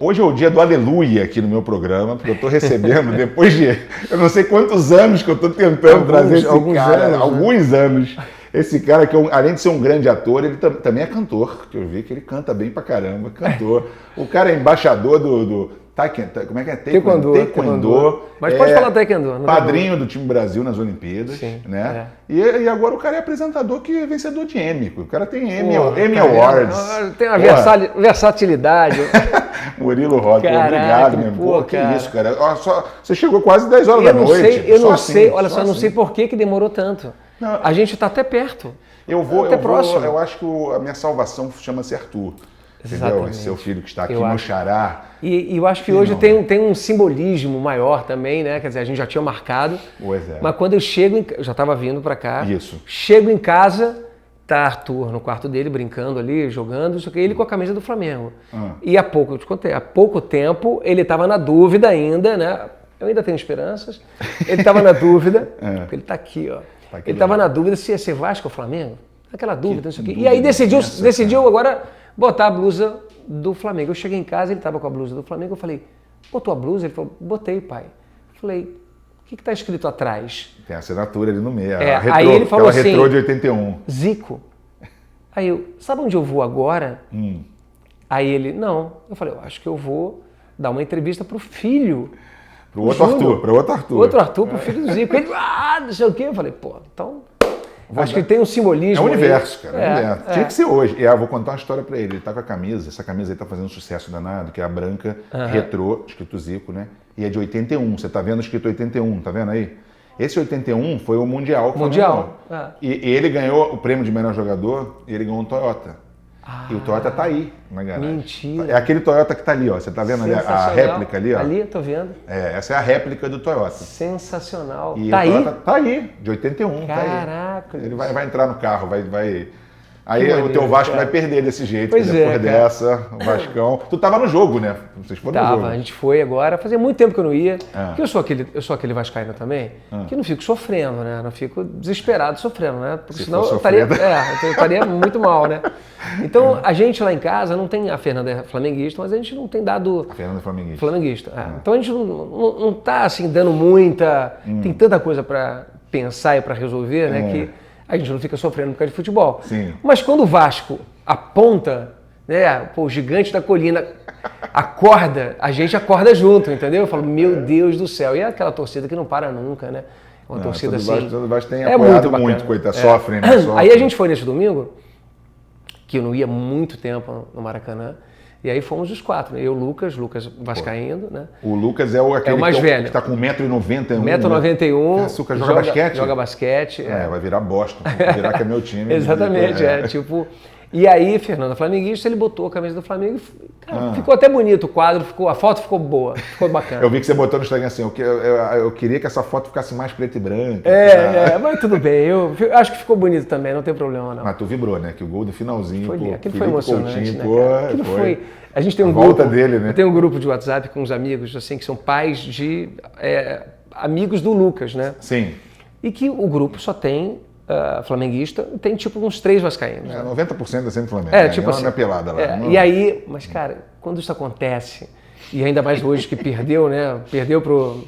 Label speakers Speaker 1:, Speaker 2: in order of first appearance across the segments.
Speaker 1: Hoje é o dia do aleluia aqui no meu programa, porque eu estou recebendo, depois de eu não sei quantos anos que eu estou tentando trazer esse cara,
Speaker 2: anos,
Speaker 1: alguns anos. Esse cara que, além de ser um grande ator, ele também é cantor, que eu vi que ele canta bem pra caramba, cantor. O cara é embaixador do como é que é? Taekwondo.
Speaker 2: Mas pode falar Taekwondo.
Speaker 1: Padrinho do time Brasil nas Olimpíadas.
Speaker 2: Sim,
Speaker 1: né? E agora o cara é apresentador que é vencedor de Emmy. O cara tem Emmy
Speaker 2: tá
Speaker 1: Awards.
Speaker 2: Tem uma versatilidade.
Speaker 1: Murilo Rota, obrigado, meu irmão. Pô, que
Speaker 2: cara.
Speaker 1: isso, cara. Você chegou quase 10 horas da noite.
Speaker 2: Eu não sei, olha só, não sei por que demorou tanto.
Speaker 1: Não,
Speaker 2: a gente está até perto.
Speaker 1: Próximo. Eu acho que a minha salvação chama-se Arthur. Entendeu? Esse seu filho que está aqui, meu xará.
Speaker 2: E eu acho que hoje tem um simbolismo maior também, né? Quer dizer, a gente já tinha marcado.
Speaker 1: Pois é.
Speaker 2: Mas quando eu chego, eu já estava vindo para cá.
Speaker 1: Isso.
Speaker 2: Chego em casa, tá Arthur no quarto dele, brincando ali, jogando, só que ele com a camisa do Flamengo. E eu te contei, há pouco tempo ele estava na dúvida ainda, né? Eu ainda tenho esperanças. Ele estava na dúvida, porque ele está aqui, ó. Ele estava na dúvida se ia ser Vasco ou Flamengo. Aquela dúvida, não sei o quê. E aí decidiu agora botar a blusa do Flamengo. Eu cheguei em casa, ele estava com a blusa do Flamengo, eu falei, botou a blusa? Ele falou, botei, pai. Eu falei, o que está escrito atrás?
Speaker 1: Tem a assinatura ali no meio,
Speaker 2: retrô, aí ele falou assim,
Speaker 1: retrô de 81.
Speaker 2: Zico. Aí eu, sabe onde eu vou agora? Aí ele, não. Eu falei, eu acho que eu vou dar uma entrevista pro filho.
Speaker 1: Pro outro Arthur.
Speaker 2: Outro Arthur, pro filho do Zico. Ele, não sei o quê. Eu falei, pô, então... Acho que tem um simbolismo.
Speaker 1: É o universo, cara. É o universo.
Speaker 2: É.
Speaker 1: Tinha que ser hoje. E eu vou contar uma história pra ele. Ele tá com a camisa, essa camisa aí tá fazendo um sucesso danado, que é a branca, retrô, escrito Zico, né? E é de 81. Você tá vendo escrito 81, tá vendo aí? Esse 81 foi o Mundial. E ele ganhou o prêmio de melhor jogador e ele ganhou um Toyota. E o Toyota tá aí na garagem.
Speaker 2: Mentira.
Speaker 1: É aquele Toyota que tá ali, ó. Você tá vendo ali a réplica ali, ó?
Speaker 2: Ali, tô vendo.
Speaker 1: Essa é a réplica do Toyota.
Speaker 2: Sensacional.
Speaker 1: E
Speaker 2: tá
Speaker 1: o Toyota
Speaker 2: aí?
Speaker 1: Tá aí, de 81.
Speaker 2: Caraca.
Speaker 1: Tá aí. Ele vai entrar no carro, vai... Aí o teu Vasco vai perder desse jeito,
Speaker 2: pois
Speaker 1: depois dessa, o Vascão. Tu tava no jogo, né? Vocês foram no jogo.
Speaker 2: A gente foi agora. Fazia muito tempo que eu não ia. Porque eu sou aquele vascaíno também, que não fico sofrendo, né? Não fico desesperado sofrendo, né? Porque senão eu estaria muito mal, né? Então, a gente lá em casa não tem... A Fernanda é flamenguista, mas a gente não tem dado...
Speaker 1: A Fernanda é flamenguista.
Speaker 2: Flamenguista. Então, a gente não tá, assim, dando muita... Tem tanta coisa para pensar e para resolver, né? Que a gente não fica sofrendo por causa de futebol.
Speaker 1: Sim.
Speaker 2: Mas quando o Vasco aponta, né, o gigante da colina acorda, a gente acorda junto, entendeu? Eu falo, meu Deus do céu. E é aquela torcida que não para nunca, né? Uma torcida assim...
Speaker 1: O Vasco tem apoiado muito, coitado. Sofrem, né?
Speaker 2: Aí a gente foi nesse domingo, que eu não ia muito tempo no Maracanã, e aí fomos os quatro, né? Eu, Lucas vascaíno, né?
Speaker 1: O Lucas é aquele
Speaker 2: o mais velho.
Speaker 1: Que tá com 1,91 m.
Speaker 2: 1,91 m.
Speaker 1: Joga basquete?
Speaker 2: Joga basquete.
Speaker 1: Vai virar Boston, vai virar que é meu time.
Speaker 2: Exatamente, tipo... E aí, Fernando flamenguista, ele botou a camisa do Flamengo e, cara, ficou até bonito o quadro, a foto ficou boa, ficou bacana.
Speaker 1: Eu vi que você botou no Instagram assim, eu queria que essa foto ficasse mais preta e branca.
Speaker 2: Mas tudo bem, eu acho que ficou bonito também, não tem problema não.
Speaker 1: Mas tu vibrou, né? Que o gol do finalzinho,
Speaker 2: aquilo foi emocionante,
Speaker 1: Coutinho,
Speaker 2: né, aquilo foi... A gente tem um
Speaker 1: volta dele, né?
Speaker 2: Eu tenho um grupo de WhatsApp com uns amigos, assim, que são pais de amigos do Lucas, né?
Speaker 1: Sim.
Speaker 2: E que o grupo só tem... flamenguista, tem tipo uns 3 vascaínos.
Speaker 1: 90% é sempre Flamengo.
Speaker 2: Tipo assim.
Speaker 1: Não é pelada lá.
Speaker 2: E aí, mas cara, quando isso acontece, e ainda mais hoje que perdeu, né? Perdeu pro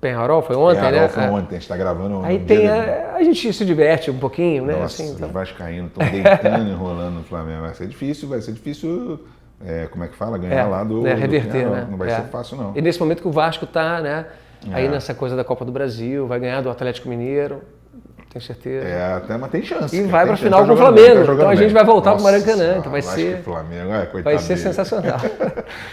Speaker 2: Penharol, foi ontem, né?
Speaker 1: Foi ontem, a gente tá gravando.
Speaker 2: Aí tem a gente se diverte um pouquinho, né?
Speaker 1: Nossa,
Speaker 2: assim,
Speaker 1: os vascaínos estão deitando e enrolando no Flamengo. Vai ser difícil. Como é que fala? Ganhar lá do...
Speaker 2: reverter, né?
Speaker 1: Não vai ser fácil, não.
Speaker 2: E nesse momento que o Vasco tá, né? Aí nessa coisa da Copa do Brasil, vai ganhar do Atlético Mineiro. Tenho certeza.
Speaker 1: Mas tem chance.
Speaker 2: E vai para a final com o Flamengo. Então a gente vai voltar para o Maracanã. Então vai ser.
Speaker 1: Flamengo,
Speaker 2: vai ser sensacional.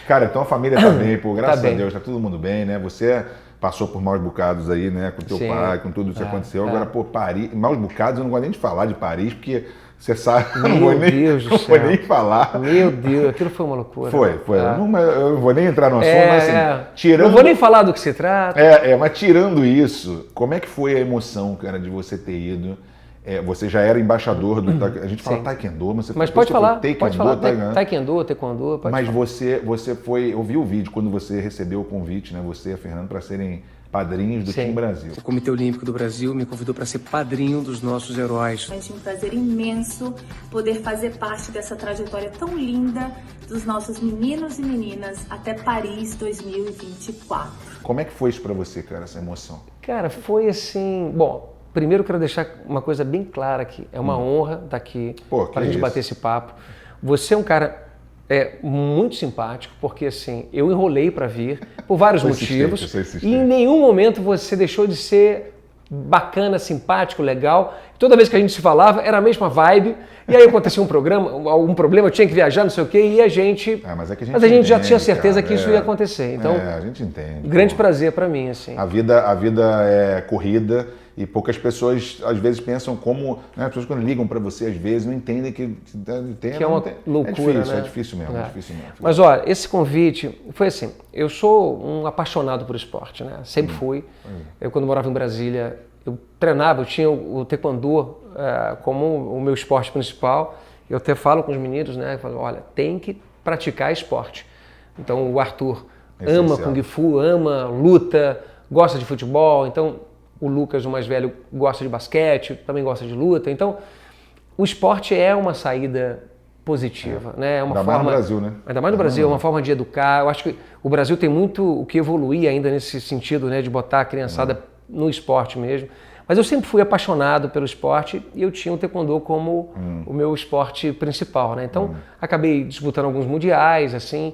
Speaker 1: Cara, então a família tá bem, pô. Graças a Deus, tá todo mundo bem, né? Você passou por maus bocados aí, né? Com teu pai, com tudo isso que aconteceu. Agora, pô, Paris, maus bocados, eu não gosto nem de falar de Paris, porque você sabe, não vou nem falar.
Speaker 2: Meu Deus, aquilo foi uma loucura.
Speaker 1: Foi. Eu não vou nem entrar no assunto, mas assim, tirando...
Speaker 2: Não vou nem falar do que se trata.
Speaker 1: Mas tirando isso, como é que foi a emoção, cara, de você ter ido? Você já era embaixador do... A gente fala Taekwondo,
Speaker 2: mas pode falar,
Speaker 1: Taekwondo,
Speaker 2: Taekwondo.
Speaker 1: Mas você foi... Eu vi o vídeo quando você recebeu o convite, né? Você e a Fernanda, para serem padrinhos do time Brasil.
Speaker 3: O Comitê Olímpico do Brasil me convidou para ser padrinho dos nossos heróis.
Speaker 4: É um prazer imenso poder fazer parte dessa trajetória tão linda dos nossos meninos e meninas até Paris 2024.
Speaker 1: Como é que foi isso para você, cara, essa emoção?
Speaker 2: Cara, foi assim... Bom, primeiro eu quero deixar uma coisa bem clara aqui. É uma honra estar aqui para a gente bater esse papo. Você é um cara muito simpático, porque assim, eu enrolei para vir por vários motivos. E em nenhum momento você deixou de ser bacana, simpático, legal. Toda vez que a gente se falava, era a mesma vibe. E aí acontecia algum problema, eu tinha que viajar, não sei o quê, e a gente...
Speaker 1: mas a gente
Speaker 2: entende, já tinha certeza que isso ia acontecer. Então,
Speaker 1: a gente entende.
Speaker 2: Grande prazer para mim, assim.
Speaker 1: A vida é corrida e poucas pessoas, às vezes, pensam como... Né, as pessoas, quando ligam para você, às vezes, não entendem que
Speaker 2: é uma loucura,
Speaker 1: é difícil mesmo.
Speaker 2: Mas, olha, esse convite foi assim, eu sou um apaixonado por esporte, né? Sempre fui. Eu, quando morava em Brasília, eu treinava, eu tinha o taekwondo como o meu esporte principal. Eu até falo com os meninos, né? Eu falo, olha, tem que praticar esporte. Então, o Arthur ama Kung Fu, ama luta, gosta de futebol. Então, o Lucas, o mais velho, gosta de basquete, também gosta de luta. Então, o esporte é uma saída positiva, né? É uma
Speaker 1: ainda mais no Brasil, né?
Speaker 2: Ainda mais no Brasil, é uma forma de educar. Eu acho que o Brasil tem muito o que evoluir ainda nesse sentido, né? De botar a criançada no esporte mesmo. Mas eu sempre fui apaixonado pelo esporte e eu tinha o taekwondo como o meu esporte principal, né? Então, acabei disputando alguns mundiais, assim,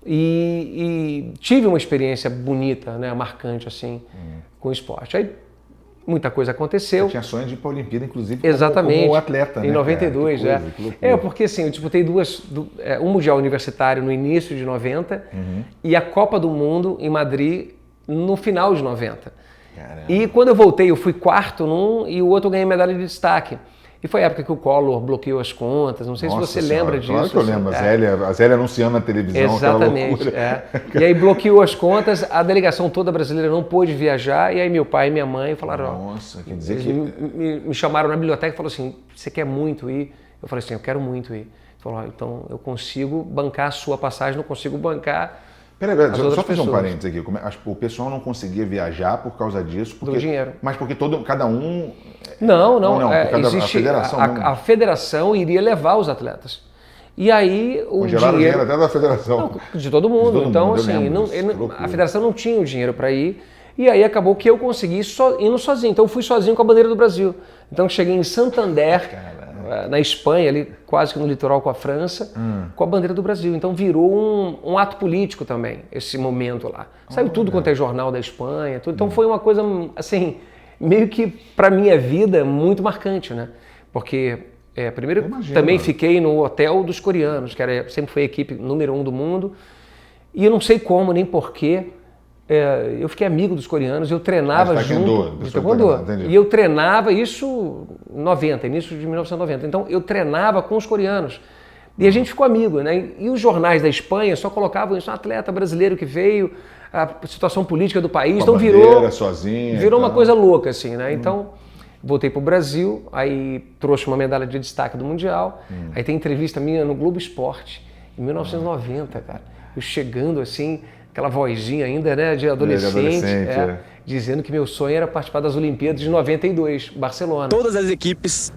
Speaker 2: e tive uma experiência bonita, né? Marcante, assim, com o esporte. Aí, muita coisa aconteceu.
Speaker 1: Você tinha sonho de ir para a Olimpíada, inclusive,
Speaker 2: exatamente,
Speaker 1: como atleta, né?
Speaker 2: Em 92,
Speaker 1: que loucura.
Speaker 2: Porque assim, eu disputei um Mundial Universitário no início de 90 e a Copa do Mundo em Madrid no final de 90.
Speaker 1: Caramba.
Speaker 2: E quando eu voltei, eu fui quarto num e o outro eu ganhei medalha de destaque. E foi a época que o Collor bloqueou as contas, não sei se você lembra disso.
Speaker 1: Claro que eu lembro, a Zélia anunciando na televisão.
Speaker 2: Exatamente. E aí bloqueou as contas, a delegação toda brasileira não pôde viajar, e aí meu pai e minha mãe falaram...
Speaker 1: Nossa, quer dizer
Speaker 2: me chamaram na biblioteca e falaram assim, você quer muito ir? Eu falei assim, eu quero muito ir. Ele falou, então eu consigo bancar a sua passagem, não consigo bancar...
Speaker 1: Peraí, só fazer um parênteses aqui. O pessoal não conseguia viajar por causa disso?
Speaker 2: Do dinheiro.
Speaker 1: Mas porque cada um...
Speaker 2: Não.
Speaker 1: Existe
Speaker 2: a federação iria levar os atletas. E aí o
Speaker 1: dinheiro até da federação.
Speaker 2: Não, de todo mundo. Então, assim, a federação não tinha o dinheiro para ir. E aí acabou que eu consegui indo sozinho. Então eu fui sozinho com a bandeira do Brasil. Então cheguei em Santander, na Espanha, ali quase que no litoral com a França, com a bandeira do Brasil. Então virou um ato político também, esse momento lá. Saiu tudo quanto é jornal da Espanha, tudo. Então foi uma coisa, assim, meio que para minha vida muito marcante, né? Porque, primeiro, também fiquei no hotel dos coreanos, que sempre foi a equipe número 1 do mundo. E eu não sei como, nem porquê, eu fiquei amigo dos coreanos, eu treinava junto de taekwondo. E eu treinava isso em 90, início de 1990. Então eu treinava com os coreanos. E a gente ficou amigo, né? E os jornais da Espanha só colocavam isso, um atleta brasileiro que veio, a situação política do país, então virou uma coisa louca, assim, né? Então voltei para o Brasil, aí trouxe uma medalha de destaque do Mundial, aí tem entrevista minha no Globo Esporte, em 1990, cara. Eu chegando assim, aquela vozinha ainda, né, de adolescente, dizendo que meu sonho era participar das Olimpíadas de 92, Barcelona.
Speaker 3: Todas as equipes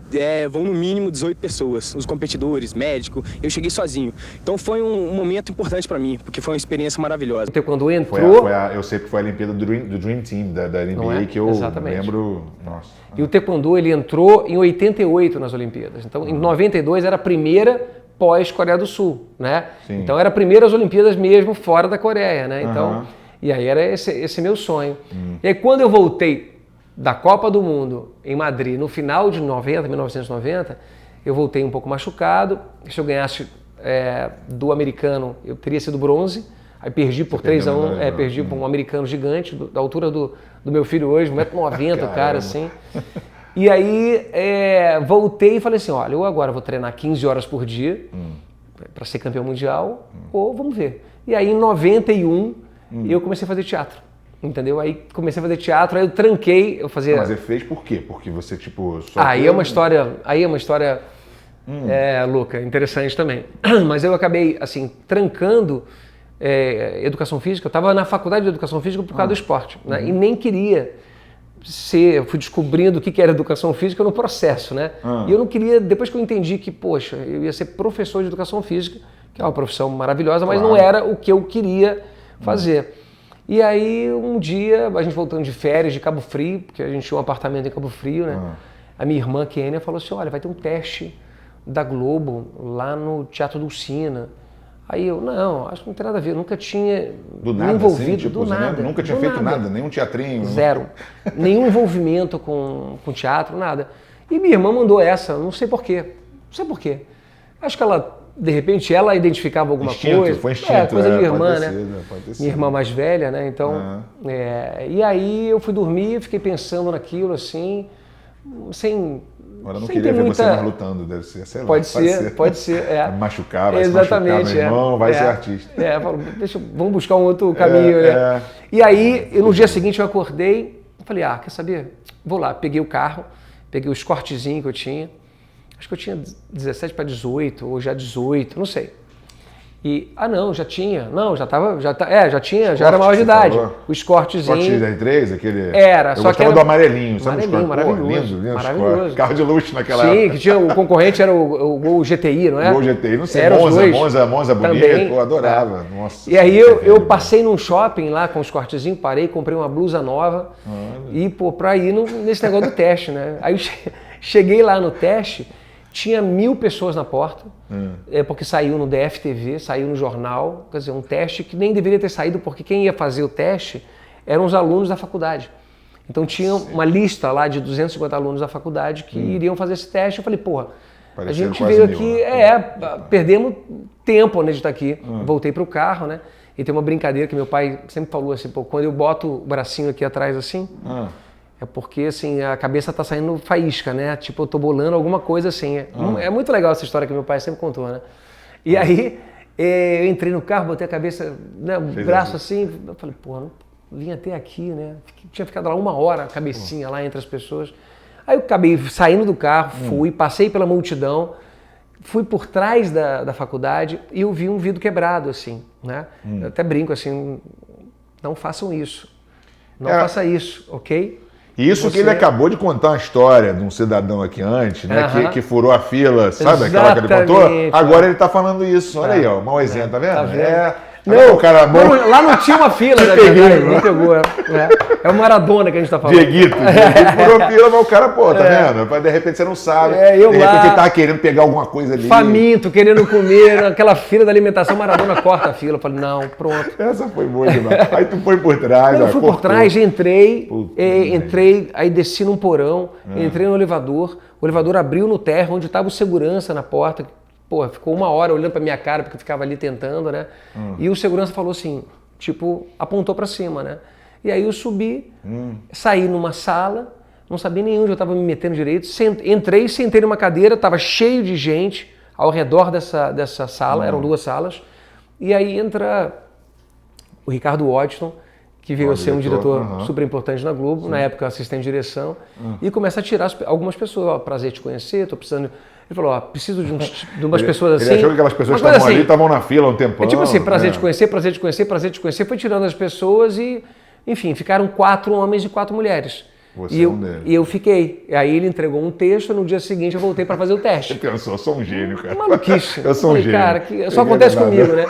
Speaker 3: vão no mínimo 18 pessoas, os competidores, médico, eu cheguei sozinho. Então foi um momento importante para mim, porque foi uma experiência maravilhosa.
Speaker 2: Então, quando entrou...
Speaker 1: eu sei que foi a Olimpíada do Dream Team, da NBA, que eu lembro... Nossa.
Speaker 2: E o taekwondo, ele entrou em 88 nas Olimpíadas. Então, em 92 era a primeira pós-Coreia do Sul, né?
Speaker 1: Sim.
Speaker 2: Então era a primeira as Olimpíadas mesmo fora da Coreia, né? Então, e aí era esse meu sonho. E aí quando eu voltei da Copa do Mundo em Madrid, no final de 1990, eu voltei um pouco machucado. Se eu ganhasse do americano, eu teria sido bronze. Aí perdi por 3-1, perdi por um americano gigante, da altura do meu filho hoje, 1,90 m, o cara, assim. E aí voltei e falei assim, olha, eu agora vou treinar 15 horas por dia para ser campeão mundial, ou vamos ver. E aí em 91 eu comecei a fazer teatro, entendeu? Aí comecei a fazer teatro, aí eu tranquei, eu fazia...
Speaker 1: Mas você fez por quê? Porque você, tipo...
Speaker 2: Aí é uma história louca, interessante também. Mas eu acabei, assim, trancando educação física. Eu estava na faculdade de educação física por causa do esporte, né? E nem queria ser, eu fui descobrindo o que era educação física no processo, né? E eu não queria, depois que eu entendi que, poxa, eu ia ser professor de educação física, que é uma profissão maravilhosa, mas não era o que eu queria fazer. E aí, um dia, a gente voltando de férias de Cabo Frio, porque a gente tinha um apartamento em Cabo Frio, né? A minha irmã, Kênia, falou assim, olha, vai ter um teste da Globo lá no Teatro Dulcina. Aí eu, não, acho que não tem nada a ver, eu nunca tinha me envolvido,
Speaker 1: assim, tipo,
Speaker 2: do nada.
Speaker 1: Nunca tinha feito nada, nenhum teatrinho.
Speaker 2: Zero. Nenhum envolvimento com teatro, nada. E minha irmã mandou essa, não sei porquê. Não sei porquê. Acho que ela, de repente, ela identificava alguma coisa.
Speaker 1: Foi instinto.
Speaker 2: Coisa de irmã, né?
Speaker 1: Pode ter
Speaker 2: Minha irmã mais velha, né? Então, e aí eu fui dormir, fiquei pensando naquilo, assim, sem...
Speaker 1: Agora eu não queria ver você mais lutando, deve ser, sei lá.
Speaker 2: Pode ser.
Speaker 1: Vai machucar, vai
Speaker 2: exatamente,
Speaker 1: se machucar, meu irmão, vai ser artista.
Speaker 2: Vamos buscar um outro caminho, né? E aí, no dia seguinte eu acordei, falei, quer saber? Vou lá, peguei o carro, peguei os cortezinhos que eu tinha, acho que eu tinha 17 para 18, ou já 18, não sei. E, não, já tinha. Não, já tinha, já era maior de idade. Os cortezinhos.
Speaker 1: Corte de R3, aquele.
Speaker 2: Era,
Speaker 1: eu
Speaker 2: só que
Speaker 1: era do amarelinho, sabe?
Speaker 2: Maravilhoso.
Speaker 1: Lindo,
Speaker 2: maravilhoso.
Speaker 1: Carro de luxo naquela época.
Speaker 2: Sim, que tinha o concorrente era o Gol GTI, não é?
Speaker 1: O Gol GTI, não sei,
Speaker 2: era
Speaker 1: Monza bonito, eu adorava. Nossa,
Speaker 2: e aí eu passei num shopping lá com os cortezinhos, parei, comprei uma blusa nova e, pra ir nesse negócio do teste, né? Aí eu cheguei lá no teste, tinha 1000 pessoas na porta, porque saiu no DFTV, saiu no jornal, quer dizer, um teste que nem deveria ter saído, porque quem ia fazer o teste eram os alunos da faculdade. Então tinha uma lista lá de 250 alunos da faculdade que iriam fazer esse teste. Eu falei, a gente veio aqui, perdemos tempo, né, de estar aqui. Voltei para o carro, né? E tem uma brincadeira que meu pai sempre falou assim, quando eu boto o bracinho aqui atrás assim, é porque, assim, a cabeça tá saindo faísca, né? Tipo, eu tô bolando alguma coisa assim. É muito legal essa história que meu pai sempre contou, né? E aí, eu entrei no carro, botei a cabeça, né, o braço assim, eu falei, não vim até aqui, né? Tinha ficado lá 1 hora, a cabecinha lá entre as pessoas. Aí eu acabei saindo do carro, passei pela multidão, fui por trás da faculdade e eu vi um vidro quebrado, assim, né? Eu até brinco assim, não façam isso. Não faça isso, ok?
Speaker 1: Isso que ele acabou de contar uma história de um cidadão aqui antes, né? Que furou a fila, sabe aquela que ele contou? Agora ele tá falando isso. Olha aí, ó, mau exemplo, tá vendo?
Speaker 2: Tá vendo?
Speaker 1: Não, o cara bom.
Speaker 2: Lá não tinha uma fila, né? Nem pegou. É o Maradona que a gente tá falando.
Speaker 1: Dieguito furou a fila, mas o cara, tá vendo? De repente você não sabe. De repente ele tá querendo pegar alguma coisa ali.
Speaker 2: Faminto, querendo comer, aquela fila da alimentação, Maradona corta a fila. Eu falei, não, pronto.
Speaker 1: Essa foi boa demais. Aí tu foi por trás.
Speaker 2: Eu fui por trás, entrei, aí desci num porão, entrei no elevador, o elevador abriu no térreo, onde estava o segurança na porta. Ficou 1 hora olhando pra minha cara, porque eu ficava ali tentando, né? E o segurança falou assim, apontou pra cima, né? E aí eu subi, saí numa sala, não sabia nem onde eu tava me metendo direito, entrei, sentei numa cadeira, tava cheio de gente ao redor dessa sala, eram 2 salas, e aí entra o Ricardo Watson, que veio a ser um diretor super importante na Globo, na época assistente de direção, e começa a tirar algumas pessoas, prazer te conhecer, tô precisando... Ele falou, preciso de umas pessoas assim.
Speaker 1: Ele achou que aquelas pessoas que estavam ali estavam na fila um tempão.
Speaker 2: Tipo assim, prazer te conhecer, prazer te conhecer, prazer te conhecer. Foi tirando as pessoas e, enfim, ficaram 4 homens e 4 mulheres.
Speaker 1: Você deles.
Speaker 2: E eu fiquei. E aí ele entregou um texto, no dia seguinte eu voltei para fazer o teste.
Speaker 1: Ele pensou, eu sou um gênio, cara.
Speaker 2: Maluquice.
Speaker 1: Eu sou um gênio.
Speaker 2: Cara, só acontece comigo, né?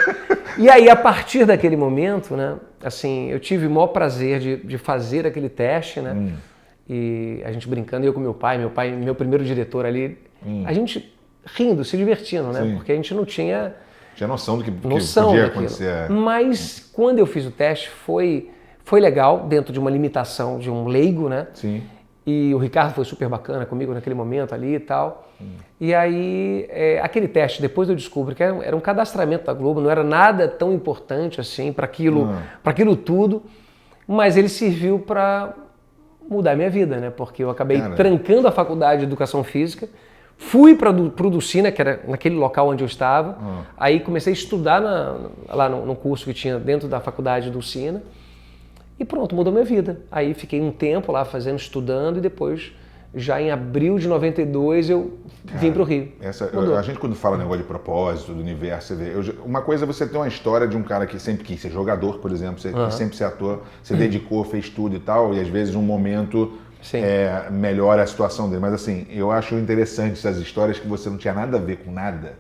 Speaker 2: E aí, a partir daquele momento, né, assim, eu tive o maior prazer de fazer aquele teste, né? E a gente brincando, eu com meu pai, meu primeiro diretor ali, a gente rindo, se divertindo, né? Porque a gente não tinha
Speaker 1: noção do que podia acontecer.
Speaker 2: Mas quando eu fiz o teste foi legal, dentro de uma limitação de um leigo, né?
Speaker 1: Sim.
Speaker 2: E o Ricardo foi super bacana comigo naquele momento ali e tal. E aí, aquele teste, depois eu descobri que era um cadastramento da Globo, não era nada tão importante assim para aquilo tudo, mas ele serviu para mudar a minha vida, né? Porque eu acabei trancando a faculdade de Educação Física, fui para o Dulcina, que era naquele local onde eu estava, aí comecei a estudar lá no curso que tinha dentro da faculdade do Dulcina, e pronto, mudou minha vida. Aí fiquei um tempo lá estudando, e depois Já em abril de 92 eu vim para o Rio.
Speaker 1: A gente quando fala negócio de propósito, do universo, você vê, uma coisa é você ter uma história de um cara que sempre quis ser jogador, por exemplo, você quis sempre ser ator, você dedicou, fez tudo e tal, e às vezes um momento melhora a situação dele. Mas assim, eu acho interessante essas histórias que você não tinha nada a ver com nada.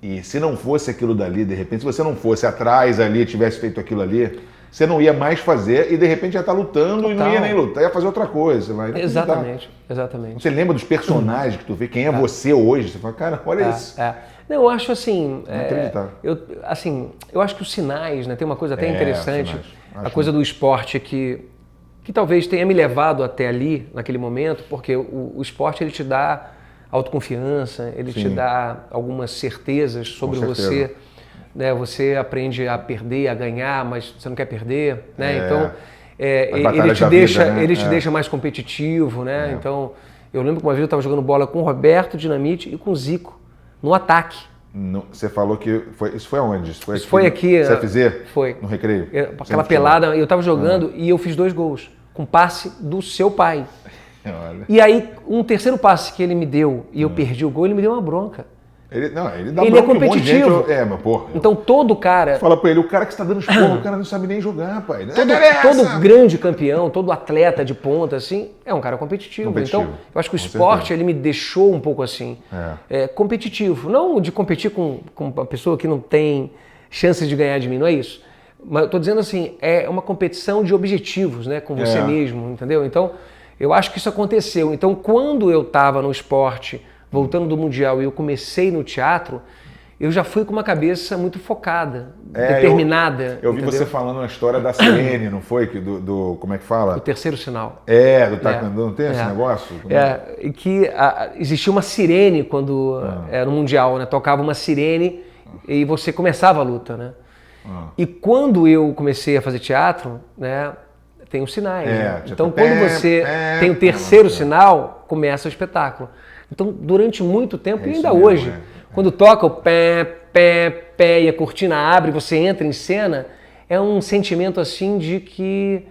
Speaker 1: E se não fosse aquilo dali, de repente, se você não fosse atrás ali, tivesse feito aquilo ali, você não ia mais fazer e de repente ia estar lutando e não ia nem lutar, ia fazer outra coisa. Você vai
Speaker 2: exatamente.
Speaker 1: Você lembra dos personagens que tu vê, quem é você hoje? Você fala, cara, olha isso.
Speaker 2: Não, eu acho assim...
Speaker 1: Inacreditável.
Speaker 2: Eu acho que os sinais, né? Tem uma coisa até interessante, a coisa do esporte que talvez tenha me levado até ali, naquele momento, porque o esporte ele te dá autoconfiança, ele te dá algumas certezas sobre você. Né, você aprende a perder, a ganhar, mas você não quer perder, né? Então ele te deixa mais competitivo, né? Então eu lembro que uma vez eu estava jogando bola com o Roberto Dinamite e com o Zico no ataque.
Speaker 1: Você falou que isso foi aonde?
Speaker 2: Isso foi aqui.
Speaker 1: CFZ?
Speaker 2: Foi.
Speaker 1: No Recreio?
Speaker 2: Aquela pelada, eu estava jogando e eu fiz 2 gols com passe do seu pai.
Speaker 1: Olha.
Speaker 2: E aí um terceiro passe que ele me deu e eu perdi o gol, ele me deu uma bronca.
Speaker 1: Ele dá
Speaker 2: ele é competitivo.
Speaker 1: Um monte de gente, mas porra.
Speaker 2: Então todo cara...
Speaker 1: Fala pra ele, o cara que está dando esporro, o cara não sabe nem jogar, pai.
Speaker 2: Todo grande campeão, todo atleta de ponta, assim, é um cara competitivo. Então, eu acho que o esporte, ele me deixou um pouco assim, competitivo. Não de competir com uma pessoa que não tem chances de ganhar de mim, não é isso. Mas eu tô dizendo assim, é uma competição de objetivos, né, com você mesmo, entendeu? Então, eu acho que isso aconteceu. Então, quando eu estava no esporte, voltando do Mundial, e eu comecei no teatro, eu já fui com uma cabeça muito focada, determinada.
Speaker 1: Eu vi você falando a história da sirene, não foi? Como é que fala?
Speaker 2: Do terceiro sinal.
Speaker 1: Do taekwondo, não tem esse negócio?
Speaker 2: E que existia uma sirene quando no Mundial, né? Tocava uma sirene e você começava a luta, né? E quando eu comecei a fazer teatro, né? Tem os sinais. Né? Então, quando você tem o terceiro sinal, começa o espetáculo. Então, durante muito tempo, e ainda hoje, quando toca o pé, pé, pé, e a cortina abre, você entra em cena, é um sentimento assim de que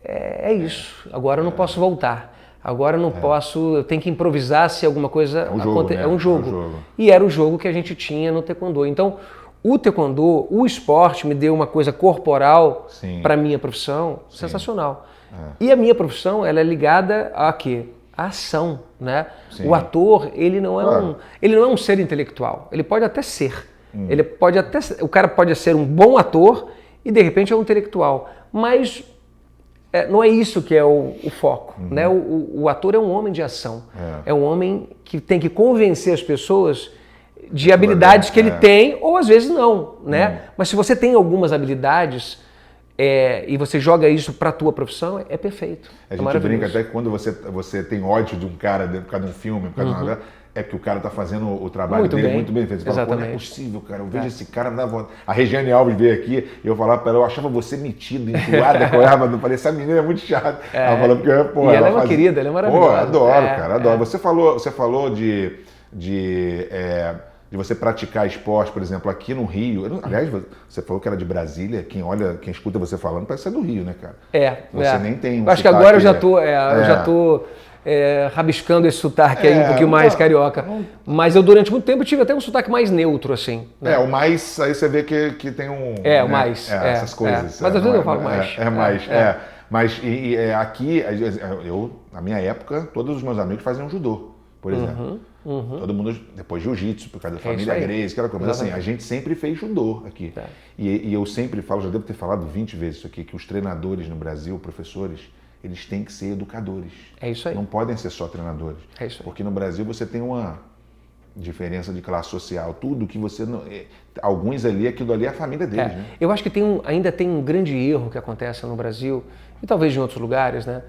Speaker 2: é isso, agora eu não posso voltar, agora eu não posso, eu tenho que improvisar se alguma coisa acontecer. É um jogo. E era o jogo que a gente tinha no taekwondo. Então, o taekwondo, o esporte me deu uma coisa corporal para a minha profissão sensacional. E a minha profissão, ela é ligada a quê? A ação, né? O ator, ele não é um ser intelectual. Ele pode até ser. O cara pode ser um bom ator e de repente é um intelectual. Mas não é isso que é o foco, né? O ator é um homem de ação. É um homem que tem que convencer as pessoas de habilidades que ele tem, ou às vezes não, né? Mas se você tem algumas habilidades e você joga isso para a tua profissão, é perfeito.
Speaker 1: A gente brinca até que quando você tem ódio de um cara por causa de um filme, por causa de uma novela, é que o cara tá fazendo o trabalho dele muito bem feito. Você fala, não é possível, cara, eu vejo esse cara, me dá vontade. A Regiane Alves veio aqui e eu falava pra ela, eu achava você metido, enjoada, eu falei, essa menina é muito chata. Ela falou, porque,
Speaker 2: e ela é uma querida, ela é maravilhosa.
Speaker 1: Pô, adoro, cara, adoro. Você falou de você praticar esporte, por exemplo, aqui no Rio. Aliás, você falou que era de Brasília, quem escuta você falando parece ser do Rio, né, cara? Você nem tem
Speaker 2: acho que agora eu já tô rabiscando esse sotaque aí um pouquinho mais carioca. Mas eu durante muito tempo tive até um sotaque mais neutro, assim. Né?
Speaker 1: O mais, aí você vê que tem um...
Speaker 2: o mais.
Speaker 1: Essas coisas.
Speaker 2: Mas às vezes eu falo mais.
Speaker 1: Mas aqui, na minha época, todos os meus amigos faziam judô, por exemplo. Todo mundo, depois jiu-jitsu, por causa da família Grace, aquela coisa. Mas assim, a gente sempre fez judô aqui. E eu sempre falo, já devo ter falado 20 vezes isso aqui, que os treinadores no Brasil, professores, eles têm que ser educadores.
Speaker 2: É isso aí.
Speaker 1: Não podem ser só treinadores.
Speaker 2: É isso aí.
Speaker 1: Porque no Brasil você tem uma diferença de classe social, tudo que você não... Alguns ali, aquilo ali é a família deles, né?
Speaker 2: Eu acho que ainda tem um grande erro que acontece no Brasil, e talvez em outros lugares, né?